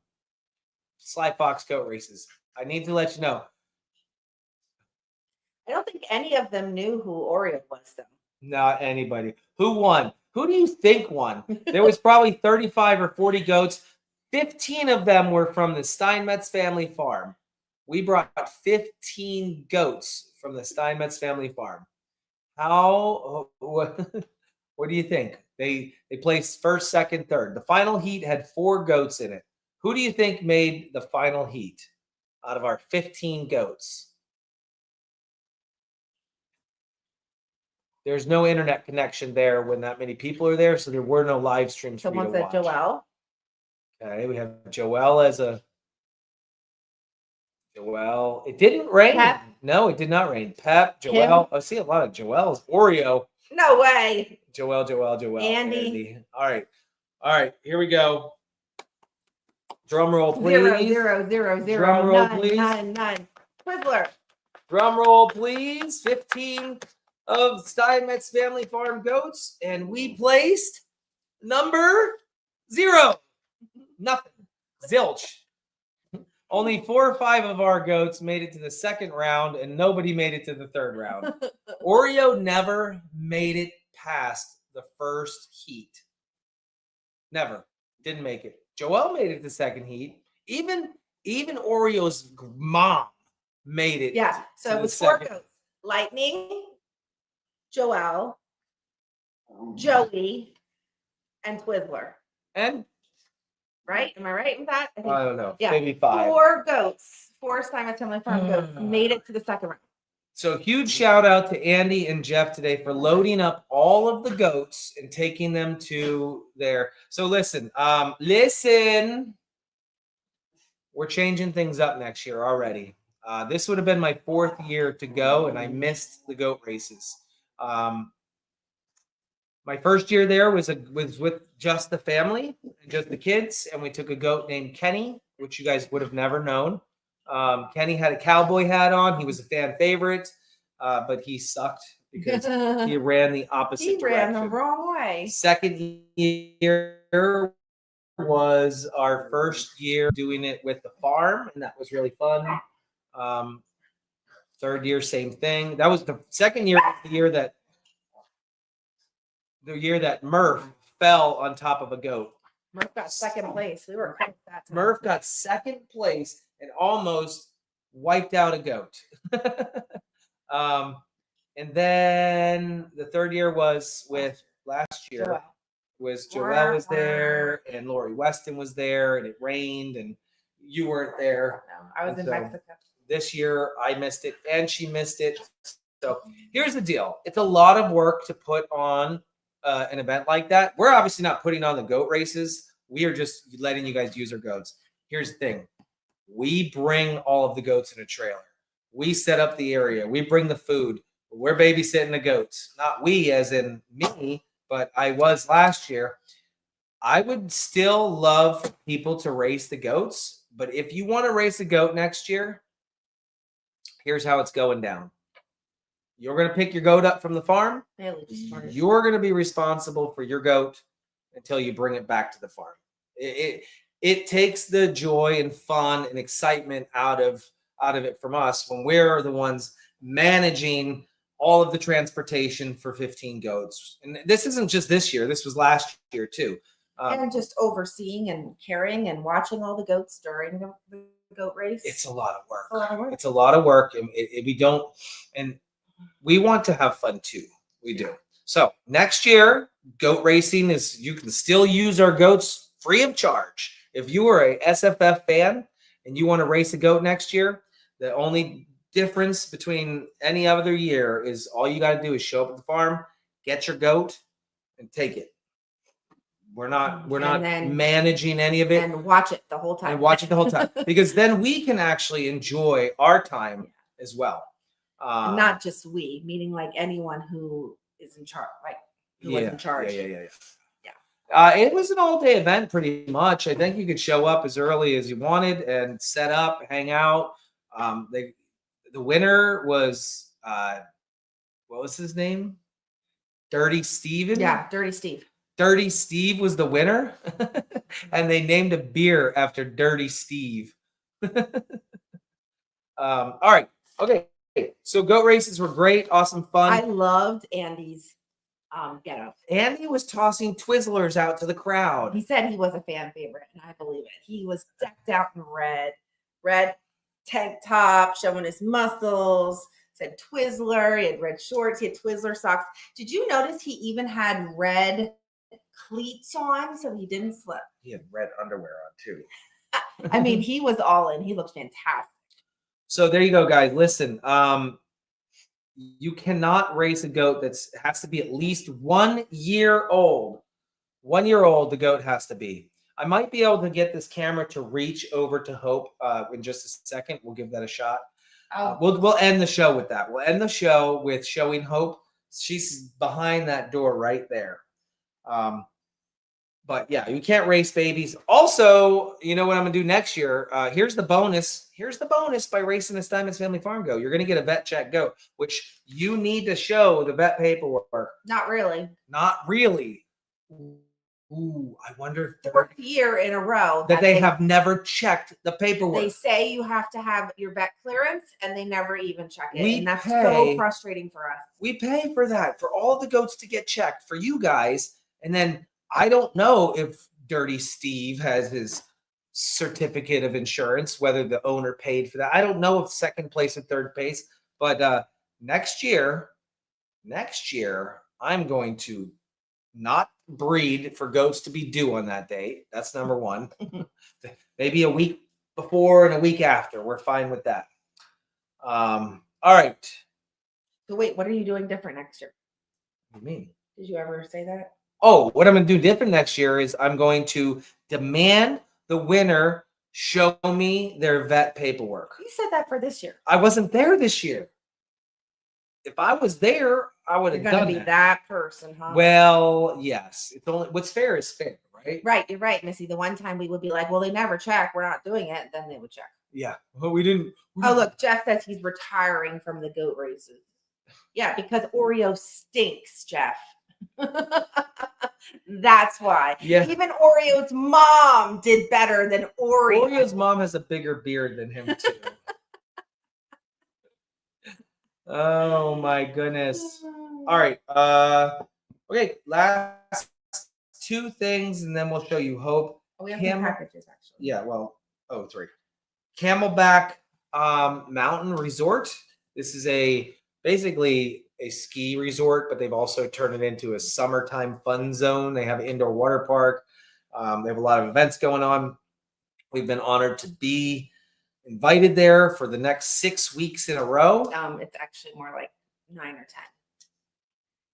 Sly Fox goat races. I need to let you know. I don't think any of them knew who Oreo was, though. Not anybody. Who won? Who do you think won? There was probably 35 or 40 goats. 15 of them were from the Steinmetz family farm. We brought 15 goats from the Steinmetz family farm. What do you think? They placed first, second, third. The final heat had 4 goats in it. Who do you think made the final heat out of our 15 goats? There's no internet connection there when that many people are there, so there were no live streams for you to Someone said watch. Joelle. Okay, we have Joelle as a Joelle. It didn't rain. Pep. No, it did not rain. Pep, Joelle. I see a lot of Joelles. Oreo. No way. Joelle. Andy. All right. Here we go. Drum roll, please. 0, 0, 0, 0. Drum roll, None, please. None. Twizzler. Drum roll, please. 15 of Steinmetz family farm goats, and we placed number 0. Nothing. Zilch. Only 4 or 5 of our goats made it to the second round, and nobody made it to the third round. Oreo never made it past the first heat. Never. Didn't make it. Joelle made it to the second heat. Even Oreo's mom made it. Yeah. So it was 4 goats. Lightning, Joelle, Joey, and Twizzler. And right? Am I right with that? I don't know. Yeah. Maybe 5. 4 goats. 4 Steinmetz family farm goats made it to the second round. So huge shout out to Andy and Jeff today for loading up all of the goats and taking them to there. So listen. We're changing things up next year already. This would have been my 4th year to go, and I missed the goat races. My first year there was with just the family, just the kids, and we took a goat named Kenny, which you guys would have never known. Kenny had a cowboy hat on. He was a fan favorite, but he sucked because he ran the opposite direction. He ran the wrong way. Second year was our first year doing it with the farm, and that was really fun. Third year, same thing. That was the second year, the year that Murph fell on top of a goat. Murph got second place. We were close that time. Murph got second place and almost wiped out a goat. And then the third year was with last year. Joelle was there and Lori Weston was there, and it rained and you weren't there. No, I was in Mexico. This year I missed it and she missed it. So here's the deal. It's a lot of work to put on an event like that. We're obviously not putting on the goat races. We are just letting you guys use our goats. Here's the thing. We bring all of the goats in a trailer. We set up the area. We bring the food. We're babysitting the goats. Not we as in me, but I was last year. I would still love people to race the goats, but if you want to race a goat next year, Here's how it's going down. You're going to pick your goat up from the farm. Bailey just started. You're going to be responsible for your goat until you bring it back to the farm. It takes the joy and fun and excitement out of it from us when we're the ones managing all of the transportation for 15 goats. And this isn't just this year. This was last year too. And just overseeing and carrying and watching all the goats during the goat race. It's a lot of work. It's a lot of work. It's a lot of work, and we don't. And we want to have fun too. We do. So next year, goat racing is, you can still use our goats free of charge. If you are a SFF fan and you want to race a goat next year, the only difference between any other year is all you got to do is show up at the farm, get your goat, and take it. We're not managing any of it. And watch it the whole time. And watch it the whole time. Because then we can actually enjoy our time as well. Not just we, meaning like anyone who is in charge, like who was in charge. Yeah. It was an all-day event pretty much. I think you could show up as early as you wanted and set up, hang out. The winner was what was his name? Dirty Steven? Yeah, Dirty Steve. Dirty Steve was the winner. And they named a beer after Dirty Steve. All right. Okay. So goat races were great, awesome fun. I loved Andy's getup. Andy was tossing Twizzlers out to the crowd. He said he was a fan favorite, and I believe it. He was decked out in red tank top, showing his muscles. Said Twizzler. He had red shorts. He had Twizzler socks. Did you notice he even had red cleats on so he didn't slip? He had red underwear on too. I mean, he was all in. He looked fantastic. So there you go, guys. Listen, you cannot race a goat has to be at least 1 year old. 1 year old, the goat has to be. I might be able to get this camera to reach over to Hope in just a second. We'll give that a shot. We'll end the show with that. We'll end the show with showing Hope. She's behind that door right there. But yeah, you can't race babies. Also, you know what I'm gonna do next year? Here's the bonus. Here's the bonus by racing this Diamonds Family Farm goat. You're gonna get a vet check goat, which you need to show the vet paperwork. Not really. Not really. Ooh, I wonder if Fourth year in a row that they have never checked the paperwork. They say you have to have your vet clearance, and they never even check it. And that's pay, so frustrating for us. We pay for that, for all the goats to get checked for you guys. And then I don't know if Dirty Steve has his certificate of insurance, whether the owner paid for that. I don't know if second place and third place, but next year, I'm going to not breed for goats to be due on that date. That's number one. Maybe a week before and a week after. We're fine with that. All right. So wait, what are you doing different next year? What do you mean? Did you ever say that? Oh, what I'm going to do different next year is I'm going to demand the winner show me their vet paperwork. You said that for this year. I wasn't there this year. If I was there, I would have You're done gonna be that person, huh? Well, yes. It's only what's fair is fair, right? Right, you're right, Missy. The one time we would be like, well, they never check, we're not doing it, then they would check. Yeah. Well, we didn't. Oh, look, Jeff says he's retiring from the goat races. Yeah, because Oreo stinks, Jeff. That's why. Yeah. Even Oreo's mom did better than Oreo. Oreo's mom has a bigger beard than him too. Oh my goodness. All right. Okay, last two things and then we'll show you Hope. We have some packages actually. Yeah, well, three. Camelback Mountain Resort. This is basically a ski resort, but they've also turned it into a summertime fun zone. They have an indoor water park. They have a lot of events going on. We've been honored to be invited there for the next 6 weeks in a row. It's actually more like 9 or 10.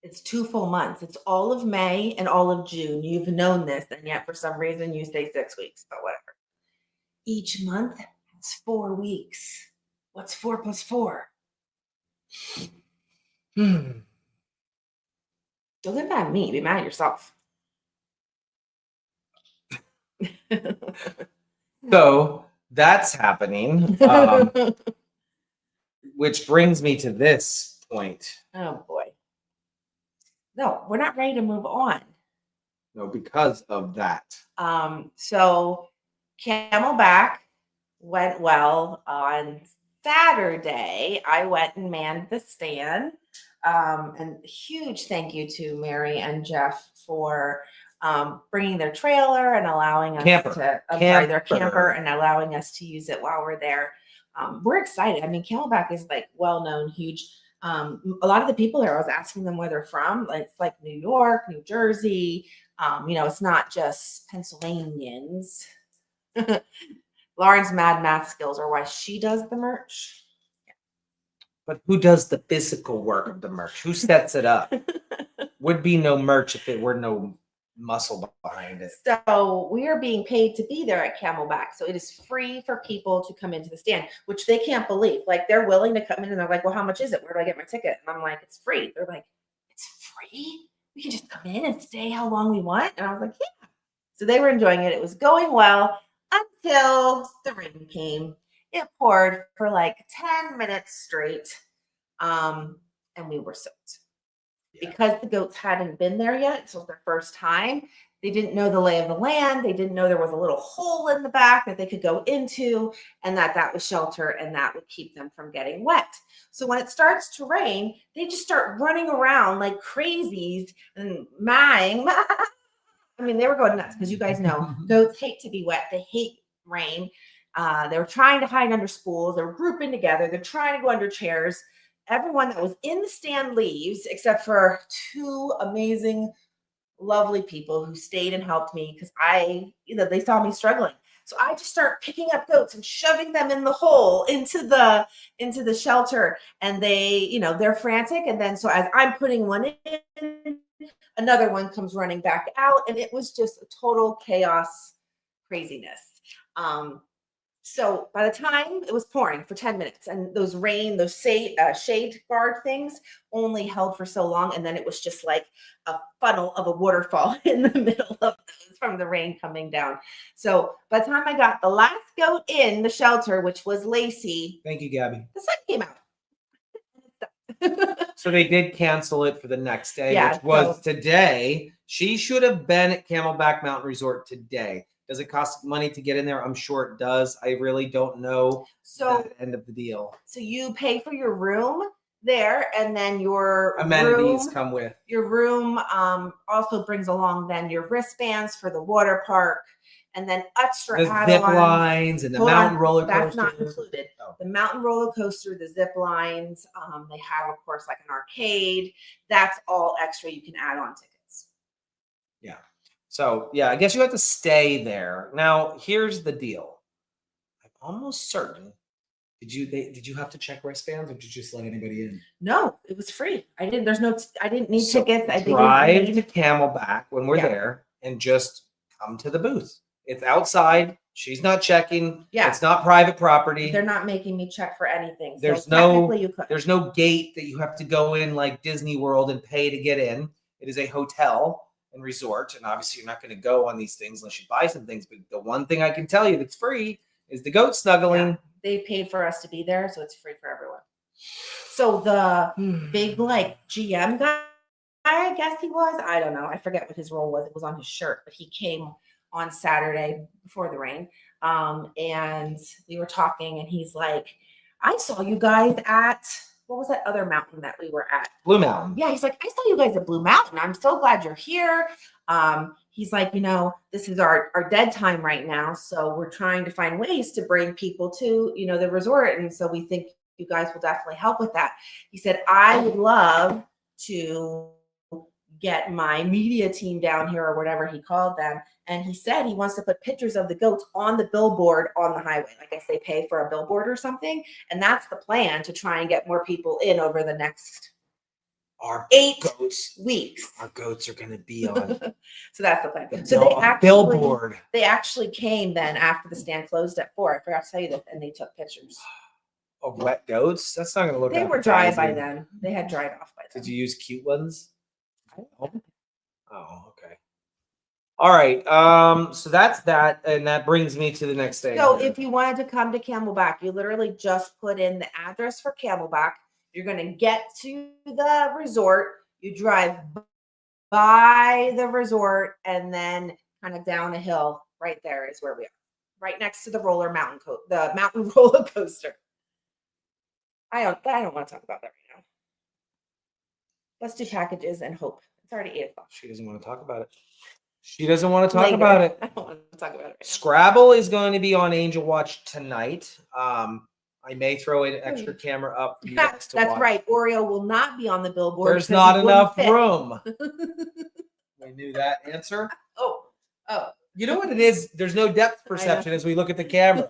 It's 2 full months. It's all of May and all of June. You've known this, and yet for some reason you say 6 weeks, but whatever. Each month has 4 weeks. What's 4 plus 4? Don't get mad at me. Be mad at yourself. So that's happening. which brings me to this point. Oh boy. No, we're not ready to move on. No, because of that. So Camelback went well on Saturday. I went and manned the stand. And huge thank you to Mary and Jeff for bringing their trailer and allowing us their camper and allowing us to use it while we're there. We're excited. I mean, Camelback is like well-known, huge. A lot of the people there, I was asking them where they're from. Like, it's like New York, New Jersey. It's not just Pennsylvanians. Lauren's mad math skills are why she does the merch. But who does the physical work of the merch? Who sets it up? Would be no merch if it were no muscle behind it. So we are being paid to be there at Camelback. So it is free for people to come into the stand, which they can't believe. Like, they're willing to come in and they're like, well, how much is it? Where do I get my ticket? And I'm like, it's free. They're like, it's free? We can just come in and stay how long we want? And I was like, yeah. So they were enjoying it. It was going well until the rain came. It poured for like 10 minutes straight. And we were soaked. Because the goats hadn't been there yet, so it was their first time. They didn't know the lay of the land. They didn't know there was a little hole in the back that they could go into, and that was shelter, and that would keep them from getting wet. So when it starts to rain, they just start running around like crazies and maaing. I mean, they were going nuts because you guys know goats hate to be wet. They hate rain. They were trying to hide under spools. They were grouping together. They're trying to go under chairs. Everyone that was in the stand leaves except for two amazing, lovely people who stayed and helped me because they saw me struggling. So I just start picking up goats and shoving them in the hole into the shelter. And they're frantic. And then so as I'm putting one in, another one comes running back out. And it was just a total chaos craziness. So by the time it was pouring for 10 minutes and those shade guard things only held for so long. And then it was just like a funnel of a waterfall in the middle of those from the rain coming down. So by the time I got the last goat in the shelter, which was Lacey. Thank you, Gabby. The sun came out. So they did cancel it for the next day, Yeah, which was today. She should have been at Camelback Mountain Resort today. Does it cost money to get in there? I'm sure it does. I really don't know the end of the deal. So you pay for your room there, and then your amenities come with. Your room also brings along then your wristbands for the water park, and then extra the zip lines and the mountain roller coaster. That's not included. Oh. The mountain roller coaster, the zip lines. They have, of course, like an arcade. That's all extra. You can add on tickets. Yeah. So, yeah, I guess you have to stay there. Now, here's the deal. I'm almost certain. Did you have to check wristbands, or did you just let anybody in? No, it was free. I didn't need tickets. I drive to Camelback when we're there and just come to the booth. It's outside. She's not checking. Yeah. It's not private property. They're not making me check for anything. There's no gate that you have to go in like Disney World and pay to get in. It is a hotel and resort, and obviously you're not going to go on these things unless you buy some things. But the one thing I can tell you that's free is the goat snuggling. Yeah, they paid for us to be there, so it's free for everyone. So the big GM guy, I guess he was. I don't know. I forget what his role was. It was on his shirt, but he came on Saturday before the rain, and we were talking, and he's like, "I saw you guys at." What was that other mountain that we were at? Blue Mountain. Yeah, he's like, I saw you guys at Blue Mountain. I'm so glad you're here. He's like, this is our dead time right now. So we're trying to find ways to bring people to, the resort. And so we think you guys will definitely help with that. He said, I would love to get my media team down here, or whatever he called them. And he said he wants to put pictures of the goats on the billboard on the highway. I guess they pay for a billboard or something. And that's the plan, to try and get more people in over the next 8 weeks. Our goats are going to be on. So that's the plan. Billboard. They actually came then after the stand closed at 4. I forgot to tell you that. And they took pictures. Of wet goats? That's not going to look They were dry by then. They had dried off by then. Did you use cute ones? Oh, okay. All right. So that's that, and that brings me to the next thing. So if you wanted to come to Camelback, you literally just put in the address for Camelback. You're going to get to the resort. You drive by the resort and then kind of down a hill. Right there is where we are. Right next to the the mountain roller coaster. I don't want to talk about that right now. Let's do packages and hope. It's already 8:00. She doesn't want to talk about it. She doesn't want to talk Later. about it. I don't want to talk about it right now. Scrabble is going to be on Angel Watch tonight. I may throw an extra camera up for you guys to That's watch. right. Oreo will not be on the billboard. There's because not he wouldn't enough fit. room. I knew that answer. Oh. You know what it is? There's no depth perception as we look at the camera.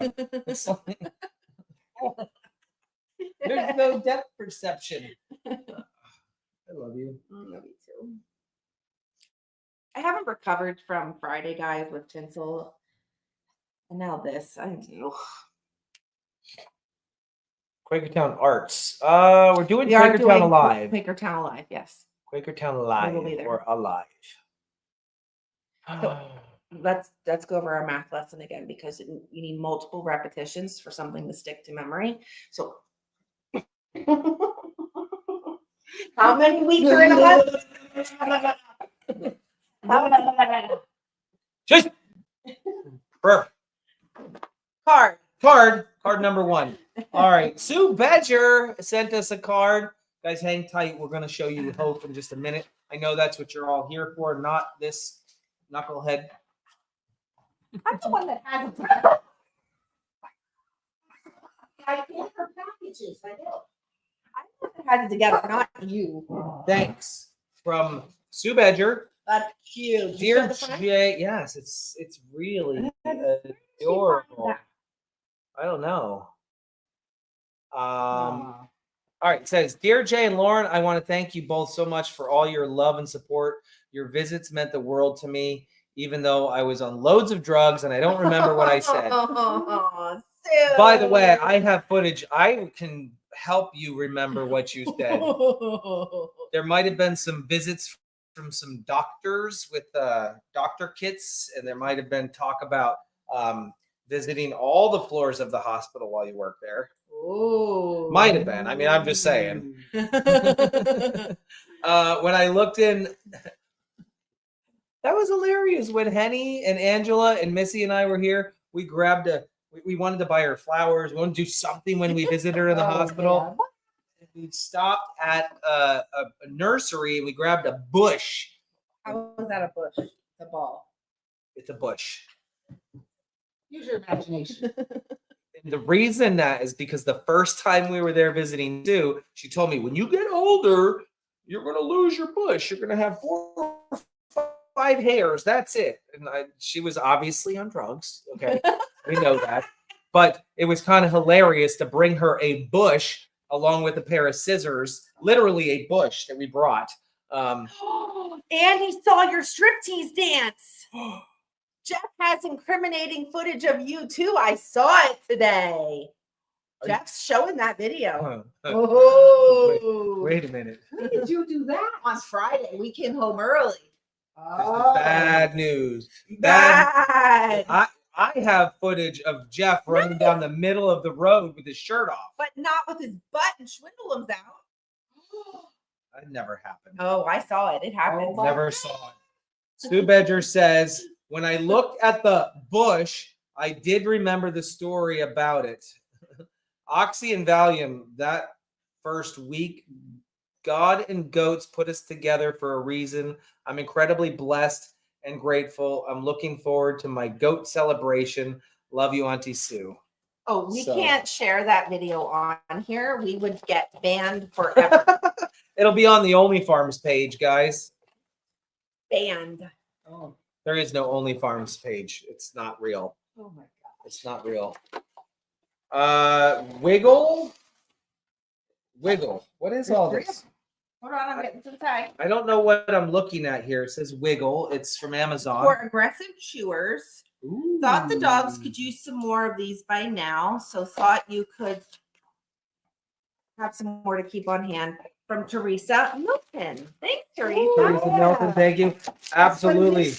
It's like- There's no depth perception. I love you. Love you too. I haven't recovered from Friday, guys, with tinsel. And now this. I do. Quakertown Arts. We're doing Quakertown Alive. Quakertown Alive, yes. Quakertown Alive will be there. or Alive. So, let's go over our math lesson again because you need multiple repetitions for something to stick to memory. So how many weeks are in a month? Just perfect. Card number 1. All right. Sue Badger sent us a card. Guys, hang tight. We're going to show you hope in just a minute. I know that's what you're all here for, not this knucklehead. I'm the one that has it. I can't for packages. I know. I had it together, not you. Thanks. From Sue Badger. That's cute. Dear Jay, yes, it's really adorable. I don't know. All right, it says, Dear Jay and Lauren, I want to thank you both so much for all your love and support. Your visits meant the world to me, even though I was on loads of drugs and I don't remember what I said. By the way, I have footage. I can help you remember what you said. There might have been some visits from some doctors with doctor kits, and there might have been talk about visiting all the floors of the hospital while you work there. Oh, might have been. I mean, I'm just saying. When I looked in, that was hilarious. When Henny and Angela and Missy and I were here, we grabbed we wanted to buy her flowers. We wanted to do something when we visited her in the hospital. Yeah. We stopped at a nursery and we grabbed a bush. How was that a bush? The ball. It's a bush. Use your imagination. The reason that is because the first time we were there visiting Sue, she told me, when you get older, you're going to lose your bush. You're going to have 4 or 5 hairs. That's it. And she was obviously on drugs. Okay. We know that. But it was kind of hilarious to bring her a bush along with a pair of scissors, literally a bush that we brought. And he saw your striptease dance. Jeff has incriminating footage of you too. I saw it today. Jeff's showing that video. Wait a minute. When did you do that? On Friday. We came home early. Bad news. Bad. I have footage of Jeff running down the middle of the road with his shirt off. But not with his butt and Schwindelims out. That never happened. Oh, I saw it. It happened. Never saw it. Stu Bedger says, when I looked at the bush, I did remember the story about it. Oxy and Valium, that first week, God and goats put us together for a reason. I'm incredibly blessed and grateful. I'm looking forward to my goat celebration. Love you, Auntie Sue. Oh, we can't share that video on here. We would get banned forever. It'll be on the Only Farms page, guys. Banned. Oh. There is no Only Farms page. It's not real. Oh my God. It's not real. Wiggle. What is all this? Hold on, I'm getting to the tag. I don't know what I'm looking at here. It says Wiggle. It's from Amazon. For aggressive chewers. Ooh. Thought the dogs could use some more of these by now, so thought you could have some more to keep on hand. From Teresa Milton. Thanks, Teresa. Teresa Milton, thank you. Absolutely.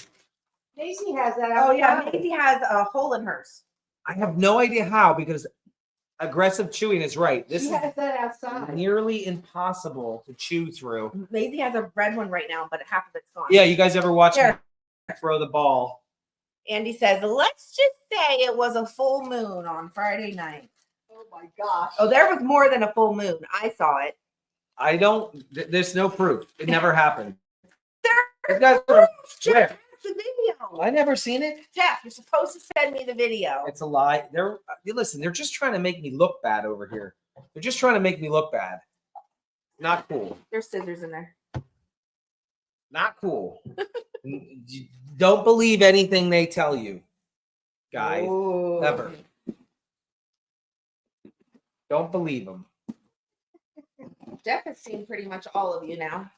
Daisy has that. Oh yeah, outside. Maisie has a hole in hers. I have no idea how because aggressive chewing is right. This She is has that outside. nearly impossible to chew through. Maisie has a red one right now, but half of it's gone. Yeah, you guys ever watch me Here. throw the ball? Andy says, let's just say it was a full moon on Friday night. Oh my gosh. Oh, there was more than a full moon. I saw it. I don't. There's no proof. It never happened. There's You guys are- Jeff, where? the video. I never seen it. Jeff, you're supposed to send me the video. It's a lie. Listen. They're just trying to make me look bad over here. They're just trying to make me look bad. Not cool. There's scissors in there. Not cool. You don't believe anything they tell you, guys. Ooh. Ever. Don't believe them. Jeff has seen pretty much all of you now.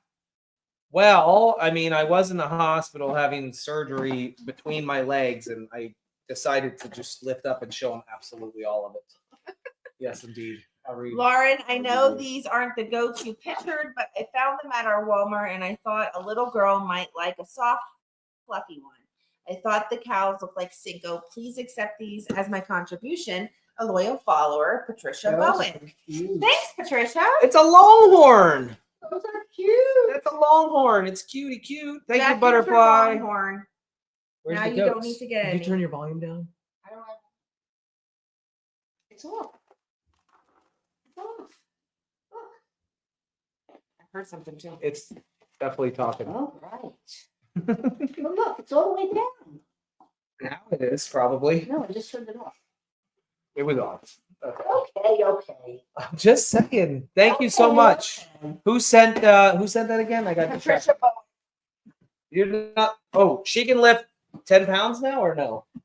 Well, I mean, I was in the hospital having surgery between my legs, and I decided to just lift up and show them absolutely all of it. Yes, indeed. I'll read. Lauren, I know these aren't the goats you pictured, but I found them at our Walmart and I thought a little girl might like a soft, fluffy one. I thought the cows look like Cinco. Please accept these as my contribution. A loyal follower, Patricia Bowen. Thanks, Patricia. It's a longhorn. Those are cute. That's a longhorn. It's cutie cute. Thank Jack, you, here's your butterfly. longhorn. Where's Now the you don't goats? need to get Did you any. turn your volume down? I don't have. It's off. It's off. Look. I heard something too. It's definitely talking. All right. Well, look, it's all the way down. Now it is probably. No, I just turned it off. It was off. Okay. Okay. I'm just saying. Thank you so Okay, much. okay. Who sent that again? I got Patricia Bowen. You're not. Oh, she can lift 10 pounds now or no? I'm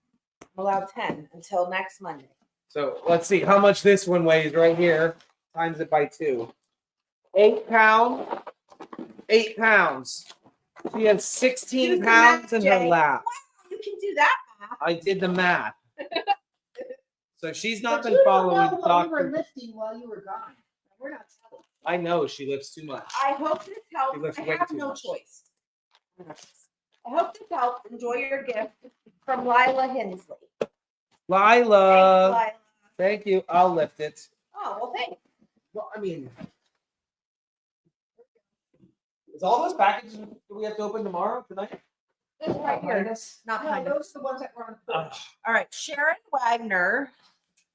allowed 10 until next Monday. So let's see how much this one weighs right here. Times it by 2. 8 pounds. 8 pounds. She has Do 16 the pounds in math, her Jay. lap. You can do that. I did the math. So she's not But been you don't following know what you were Dr. lifting while you were gone. We're not telling. I know she lifts too much. I hope this helps. She lifts I way have too no much. choice. I hope this helps. Enjoy your gift from Lila Hensley. Lila, Thanks, Lila. thank you. I'll lift it. Oh, well, thanks. Well, I mean, is all those packages do we have to open tomorrow, tonight? It's right here. Not No, kind of. those are the ones that were on the porch. All right, Sharon Wagner.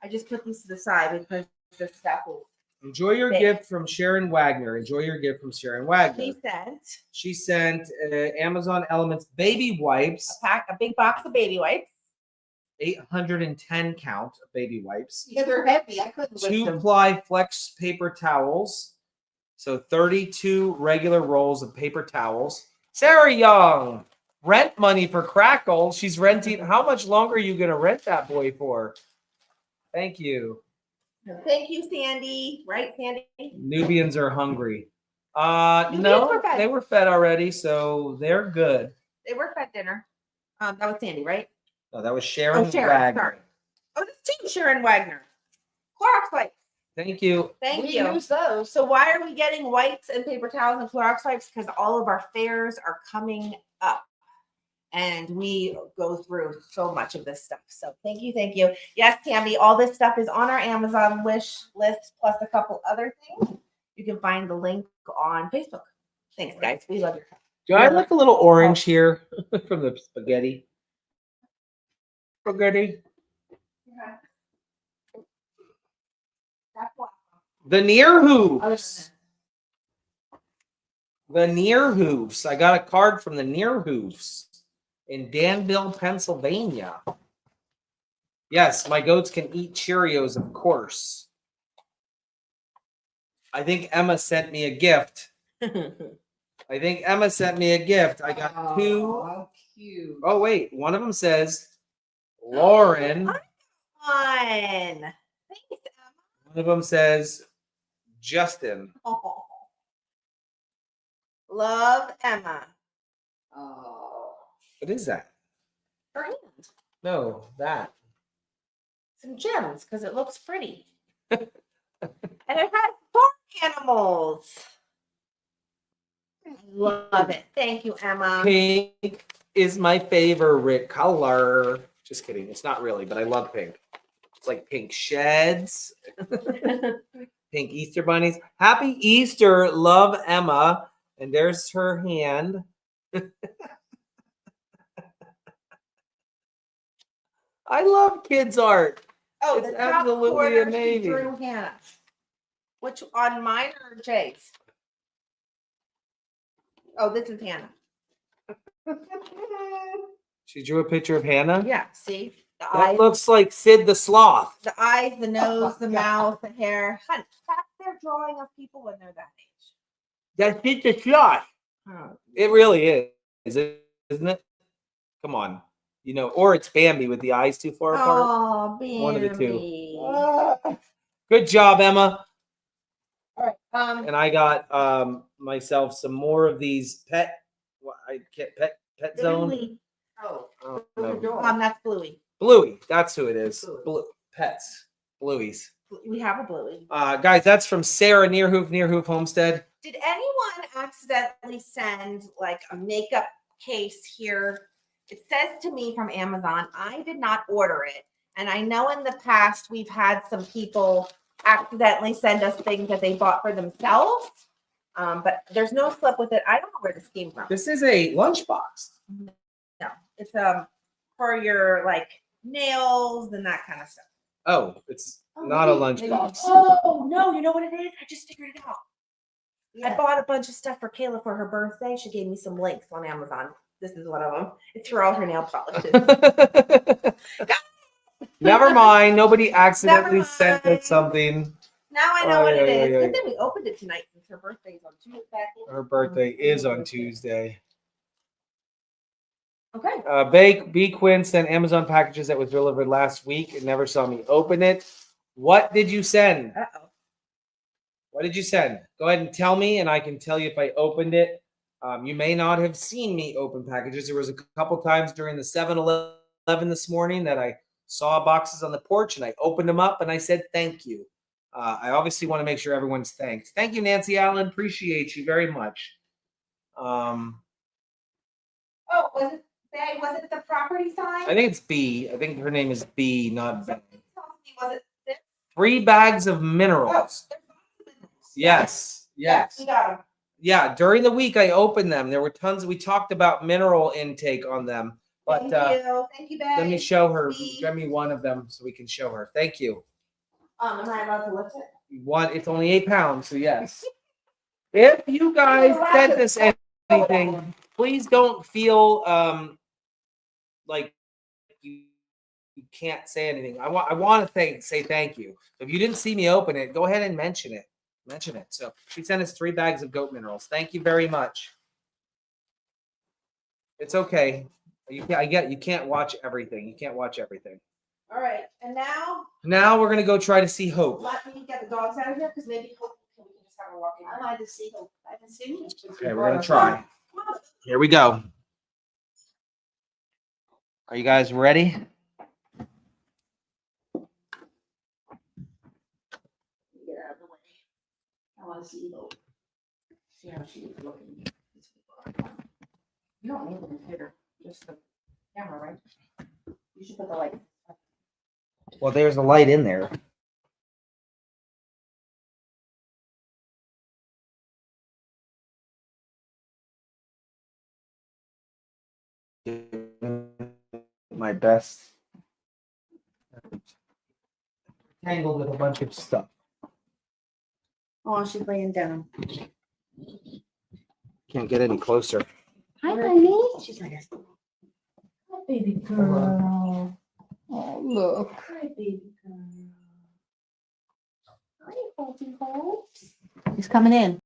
I just put these to the side because the stuff is. Enjoy your Big. gift from Sharon Wagner. Enjoy your gift from Sharon Wagner. She sent She sent Amazon Elements baby wipes, a big box of baby wipes. 810 count of baby wipes, Yeah, they're heavy. I couldn't lift them. 2-ply flex paper towels, so 32 regular rolls of paper towels. Sarah Young, rent money for Crackle. She's renting. How much longer are you going to rent that boy for? Thank you. Thank you, Sandy. Right, Sandy? Nubians are hungry. Nubians No, were fed. they were fed already, so they're good. They were fed dinner. That was Sandy, right? No, that was Sharon. Oh, Sharon. Wagner. Sorry. Oh, this team Sharon Wagner. Clorox wipes. Thank you. Thank We you. use those. So why are we getting wipes and paper towels and Clorox wipes? Because all of our fairs are coming up. And we go through so much of this stuff. So thank you, thank you. Yes, Tammy, all this stuff is on our Amazon wish list, plus a couple other things. You can find the link on Facebook. Thanks, guys. We love your help. Do I look a little orange here from the spaghetti? Spaghetti. That's why. The near Other than hooves. The near hooves. I got a card from the near hooves in Danville, Pennsylvania. Yes, my goats can eat Cheerios, of course. I think Emma sent me a gift. that. I think Emma sent me a gift. I got 2. Oh, how cute. Oh, wait. One of them says Lauren. Fun. Thanks, Emma. One of them says Justin. Oh. Love Emma. Oh. What is that? Her hand. No, that. Some gems because it looks pretty. And it has farm animals. Love it. Thank you, Emma. Pink is my favorite color. Just kidding. It's not really, but I love pink. It's like pink sheds, pink Easter bunnies. Happy Easter. Love, Emma. And there's her hand. I love kids' art. Oh, It's the top absolutely corner, she amazing. drew Hannah. Which on mine or Jay's? Oh, this is Hannah. She drew a picture of Hannah. Yeah, see the That eyes, looks like Sid the Sloth. the nose, the mouth, the hair. Hun, that's their drawing of people when they're that age. That's Sid the Sloth. Oh, It really is, isn't it? Come on. You know, or it's Bambi with the eyes too far apart. oh One of the two. Bambi. Good job, Emma. All right. And I got myself some more of these pet zone. Bluey. Oh, Oh, no. that's Bluey. Bluey, that's who it is. Bluey. Pets, Blueies. We have a Bluey. Guys, that's from Sarah Nearhoof Homestead. Did anyone accidentally send like a makeup case here? It says to me from Amazon. I did not order it. And I know in the past we've had some people accidentally send us things that they bought for themselves. But there's no slip with it. I don't know where this came from. This is a lunchbox. No, it's for your like nails and that kind of stuff. Oh, it's not a lunchbox. Oh no, you know what it is? I just figured it out. I bought a bunch of stuff for Kayla for her birthday. She gave me some links on Amazon. This is one of them. It's for all her nail polishes. Never mind. Nobody accidentally Never sent mind. us something. Now I know what it is. yeah. Good thing we opened it tonight since her birthday is on Tuesday. Her birthday is on Tuesday. Okay. B. Quinn sent Amazon packages that was delivered last week and never saw me open it. What did you send? Uh-oh. What did you send? Go ahead and tell me, and I can tell you if I opened it. You may not have seen me open packages. There was a couple times during the 7-Eleven this morning that I saw boxes on the porch, and I opened them up, and I said thank you. I obviously want to make sure everyone's thanked. Thank you, Nancy Allen. Appreciate you very much. Oh, was it the property sign? I think it's B. I think her name is B, not B. Was it this? 3 bags of minerals. Yes. Yes. We got them. Yeah, during the week I opened them. There were tons. We talked about mineral intake on them. But Thank you, babe. let me show her. B. Give me one of them so we can show her. Thank you. Am I allowed to lift it? One. It's only 8 pounds, so yes. If you guys sent us anything, please don't feel like you can't say anything. I want to say thank you. If you didn't see me open it, go ahead and mention it. So she sent us 3 bags of goat minerals. Thank you very much. It's okay. You can't watch everything. You can't watch everything. All right, and Now we're gonna go try to see Hope. let me get the dogs out of here because maybe Hope we can just have her walk in. I like to see Hope. I haven't seen it. Okay, we're gonna try. Here we go. Are you guys ready? Get out of the way. I want to see Hope. See how she's looking. You don't need the computer, just the camera, right? You should put the light. Well, there's a light in there. My best. Tangled with a bunch of stuff. Oh, she's laying down. Can't get any closer. Hi, honey. She's like, Hi, baby girl. Oh, look. Hi, baby girl. Hi, Hopey Hopes. He's coming in.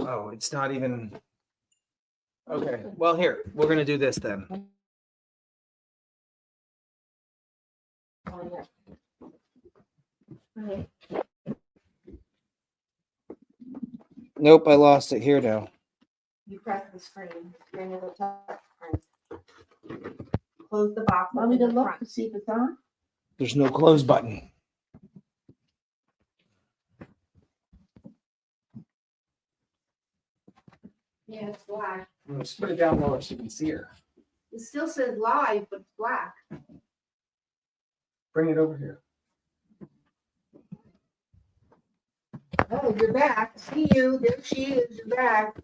Oh, it's not even. Okay. Well, here, we're going to do this then. Nope, I lost it here now. You press the screen. You're going to touch screen. Close the box. Want me to in the look front. to see if it's on? There's no close button. Yeah, it's black. Let's put it down lower so you can see her. It still says live, but it's black. Bring it over here. Oh, you're back. See you. There she is. You're back.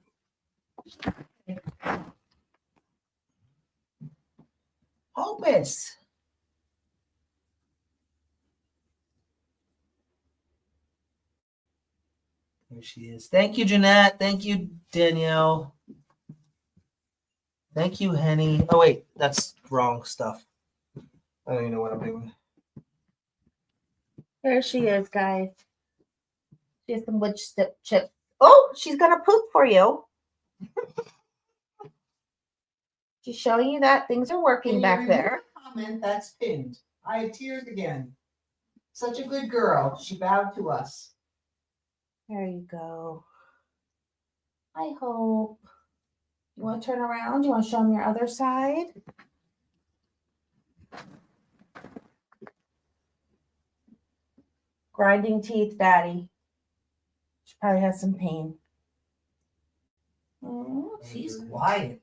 Opus. There she is. Thank you, Jeanette. Thank you, Danielle. Thank you, Henny. Oh, wait, that's wrong stuff. I don't even know what I'm doing. There she is, guys. She has some wood chips. Oh, she's gonna poop for you. She's showing you that things are working back there. Comment that's pinned. I had tears again. Such a good girl. She bowed to us. There you go. I hope. You want to turn around? You want to show them your other side? Grinding teeth, Daddy. She probably has some pain. She's quiet.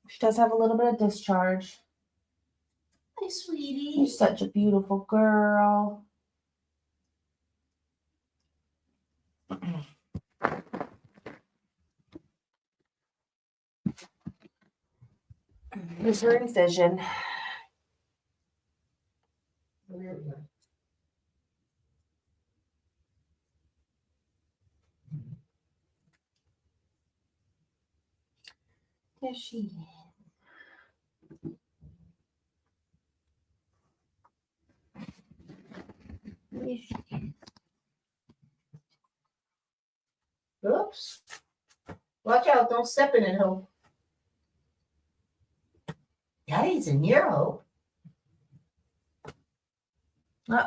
She does have a little bit of discharge. Hi, sweetie. You're such a beautiful girl. Here's her incision. There she is. There she is. Oops. Watch out. Don't step in it, Hope. Daddy's in your hope.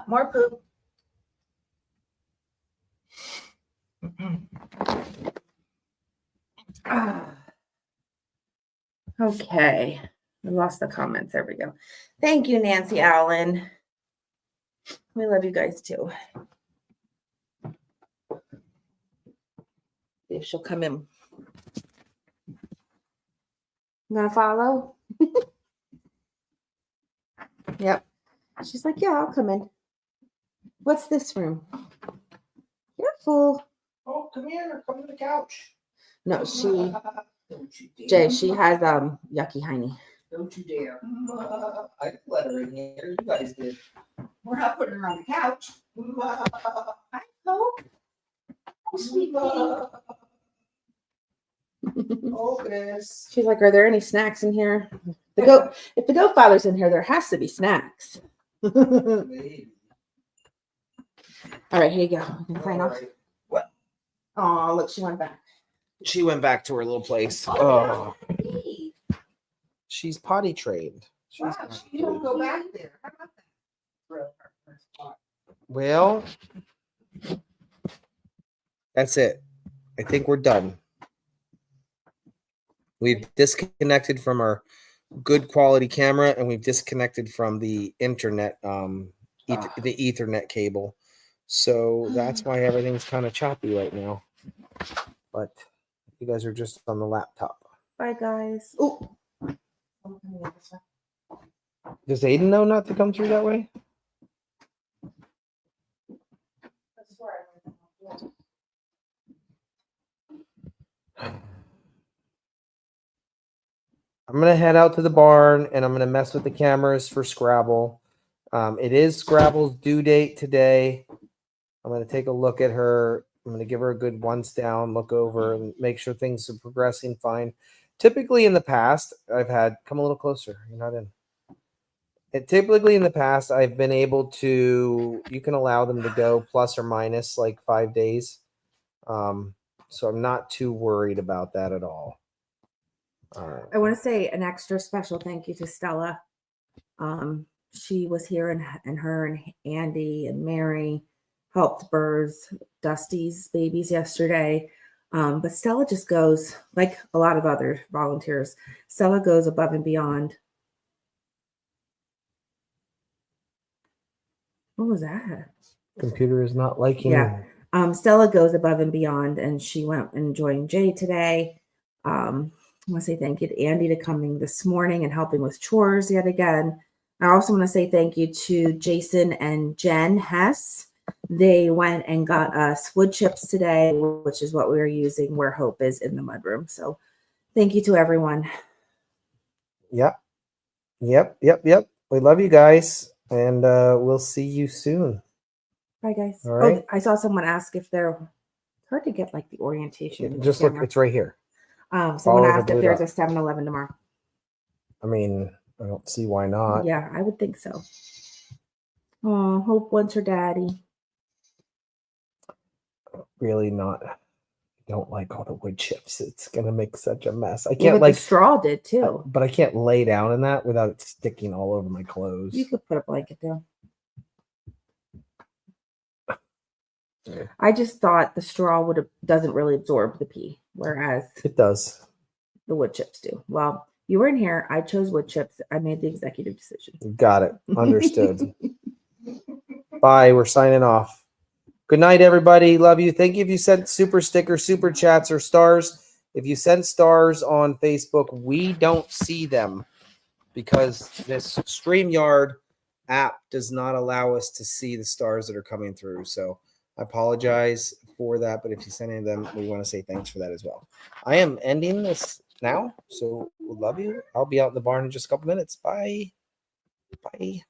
More poop. Okay. I lost the comments. There we go. Thank you, Nancy Allen. We love you guys too. See if she'll come in. You gonna follow? Yep. She's like, yeah, I'll come in. What's this room? Careful. Oh, come here. Come to the couch. No, she, Don't you dare. Jay, she has yucky hiney. Don't you dare. I let her in here. You guys did. We're not putting her on the couch. Hi, Hope. Oh, sweet baby. Opus. She's like, are there any snacks in here? If the goat father's in here, there has to be snacks. All right, here you go. You can sign off. Right. What? Oh, look, she went back. She went back to her little place. Oh, She's potty trained. Wow, she don't go back there. How about that? Well, that's it. I think we're done. We've disconnected from our good quality camera and we've disconnected from the internet, the Ethernet cable. So that's why everything's kind of choppy right now. But you guys are just on the laptop. bye, guys. Oh, Does Aiden know not to come through that way? I'm going to head out to the barn and I'm going to mess with the cameras for Scrabble. It is Scrabble's due date today. I'm going to take a look at her. I'm going to give her a good once down, look over and make sure things are progressing fine. Typically in the past, I've had, come a little closer. You're not in. typically in the past, I've been able to, you can allow them to go plus or minus like 5 days. So I'm not too worried about that at all. All right. I want to say an extra special thank you to Stella. She was here and her and Andy and Mary helped birth Dusty's babies yesterday. But Stella just goes, like a lot of other volunteers, Stella goes above and beyond. What was that? Computer is not liking. Yeah. Stella goes above and beyond, and she went and joined Jay today. I want to say thank you to Andy to coming this morning and helping with chores yet again. I also want to say thank you to Jason and Jen Hess. They went and got us wood chips today, which is what we are using where Hope is in the mudroom. So thank you to everyone. Yep. We love you guys, and we'll see you soon. Bye, guys. All right. Oh, I saw someone ask if they're hard to get like the orientation. to the Just look, camera. it's right here. Someone follow the asked if blue there's dot. a 7-Eleven tomorrow. I mean, I don't see why not. Yeah, I would think so. Oh, Hope wants her daddy. Really not. Don't like all the wood chips. It's gonna make such a mess. I Yeah, can't but like the straw did too. but I can't lay down in that without it sticking all over my clothes. You could put a blanket down. Yeah. I just thought the straw doesn't really absorb the pee, whereas It does. the wood chips do. Well, you were in here. I chose wood chips. I made the executive decision. Got it. Understood. Bye. We're signing off. Good night, everybody. Love you. Thank you if you sent super stickers, super chats, or stars. If you send stars on Facebook, we don't see them because this StreamYard app does not allow us to see the stars that are coming through. So I apologize for that, but if you send any of them, we want to say thanks for that as well. I am ending this now, so love you. I'll be out in the barn in just a couple minutes. Bye. Bye.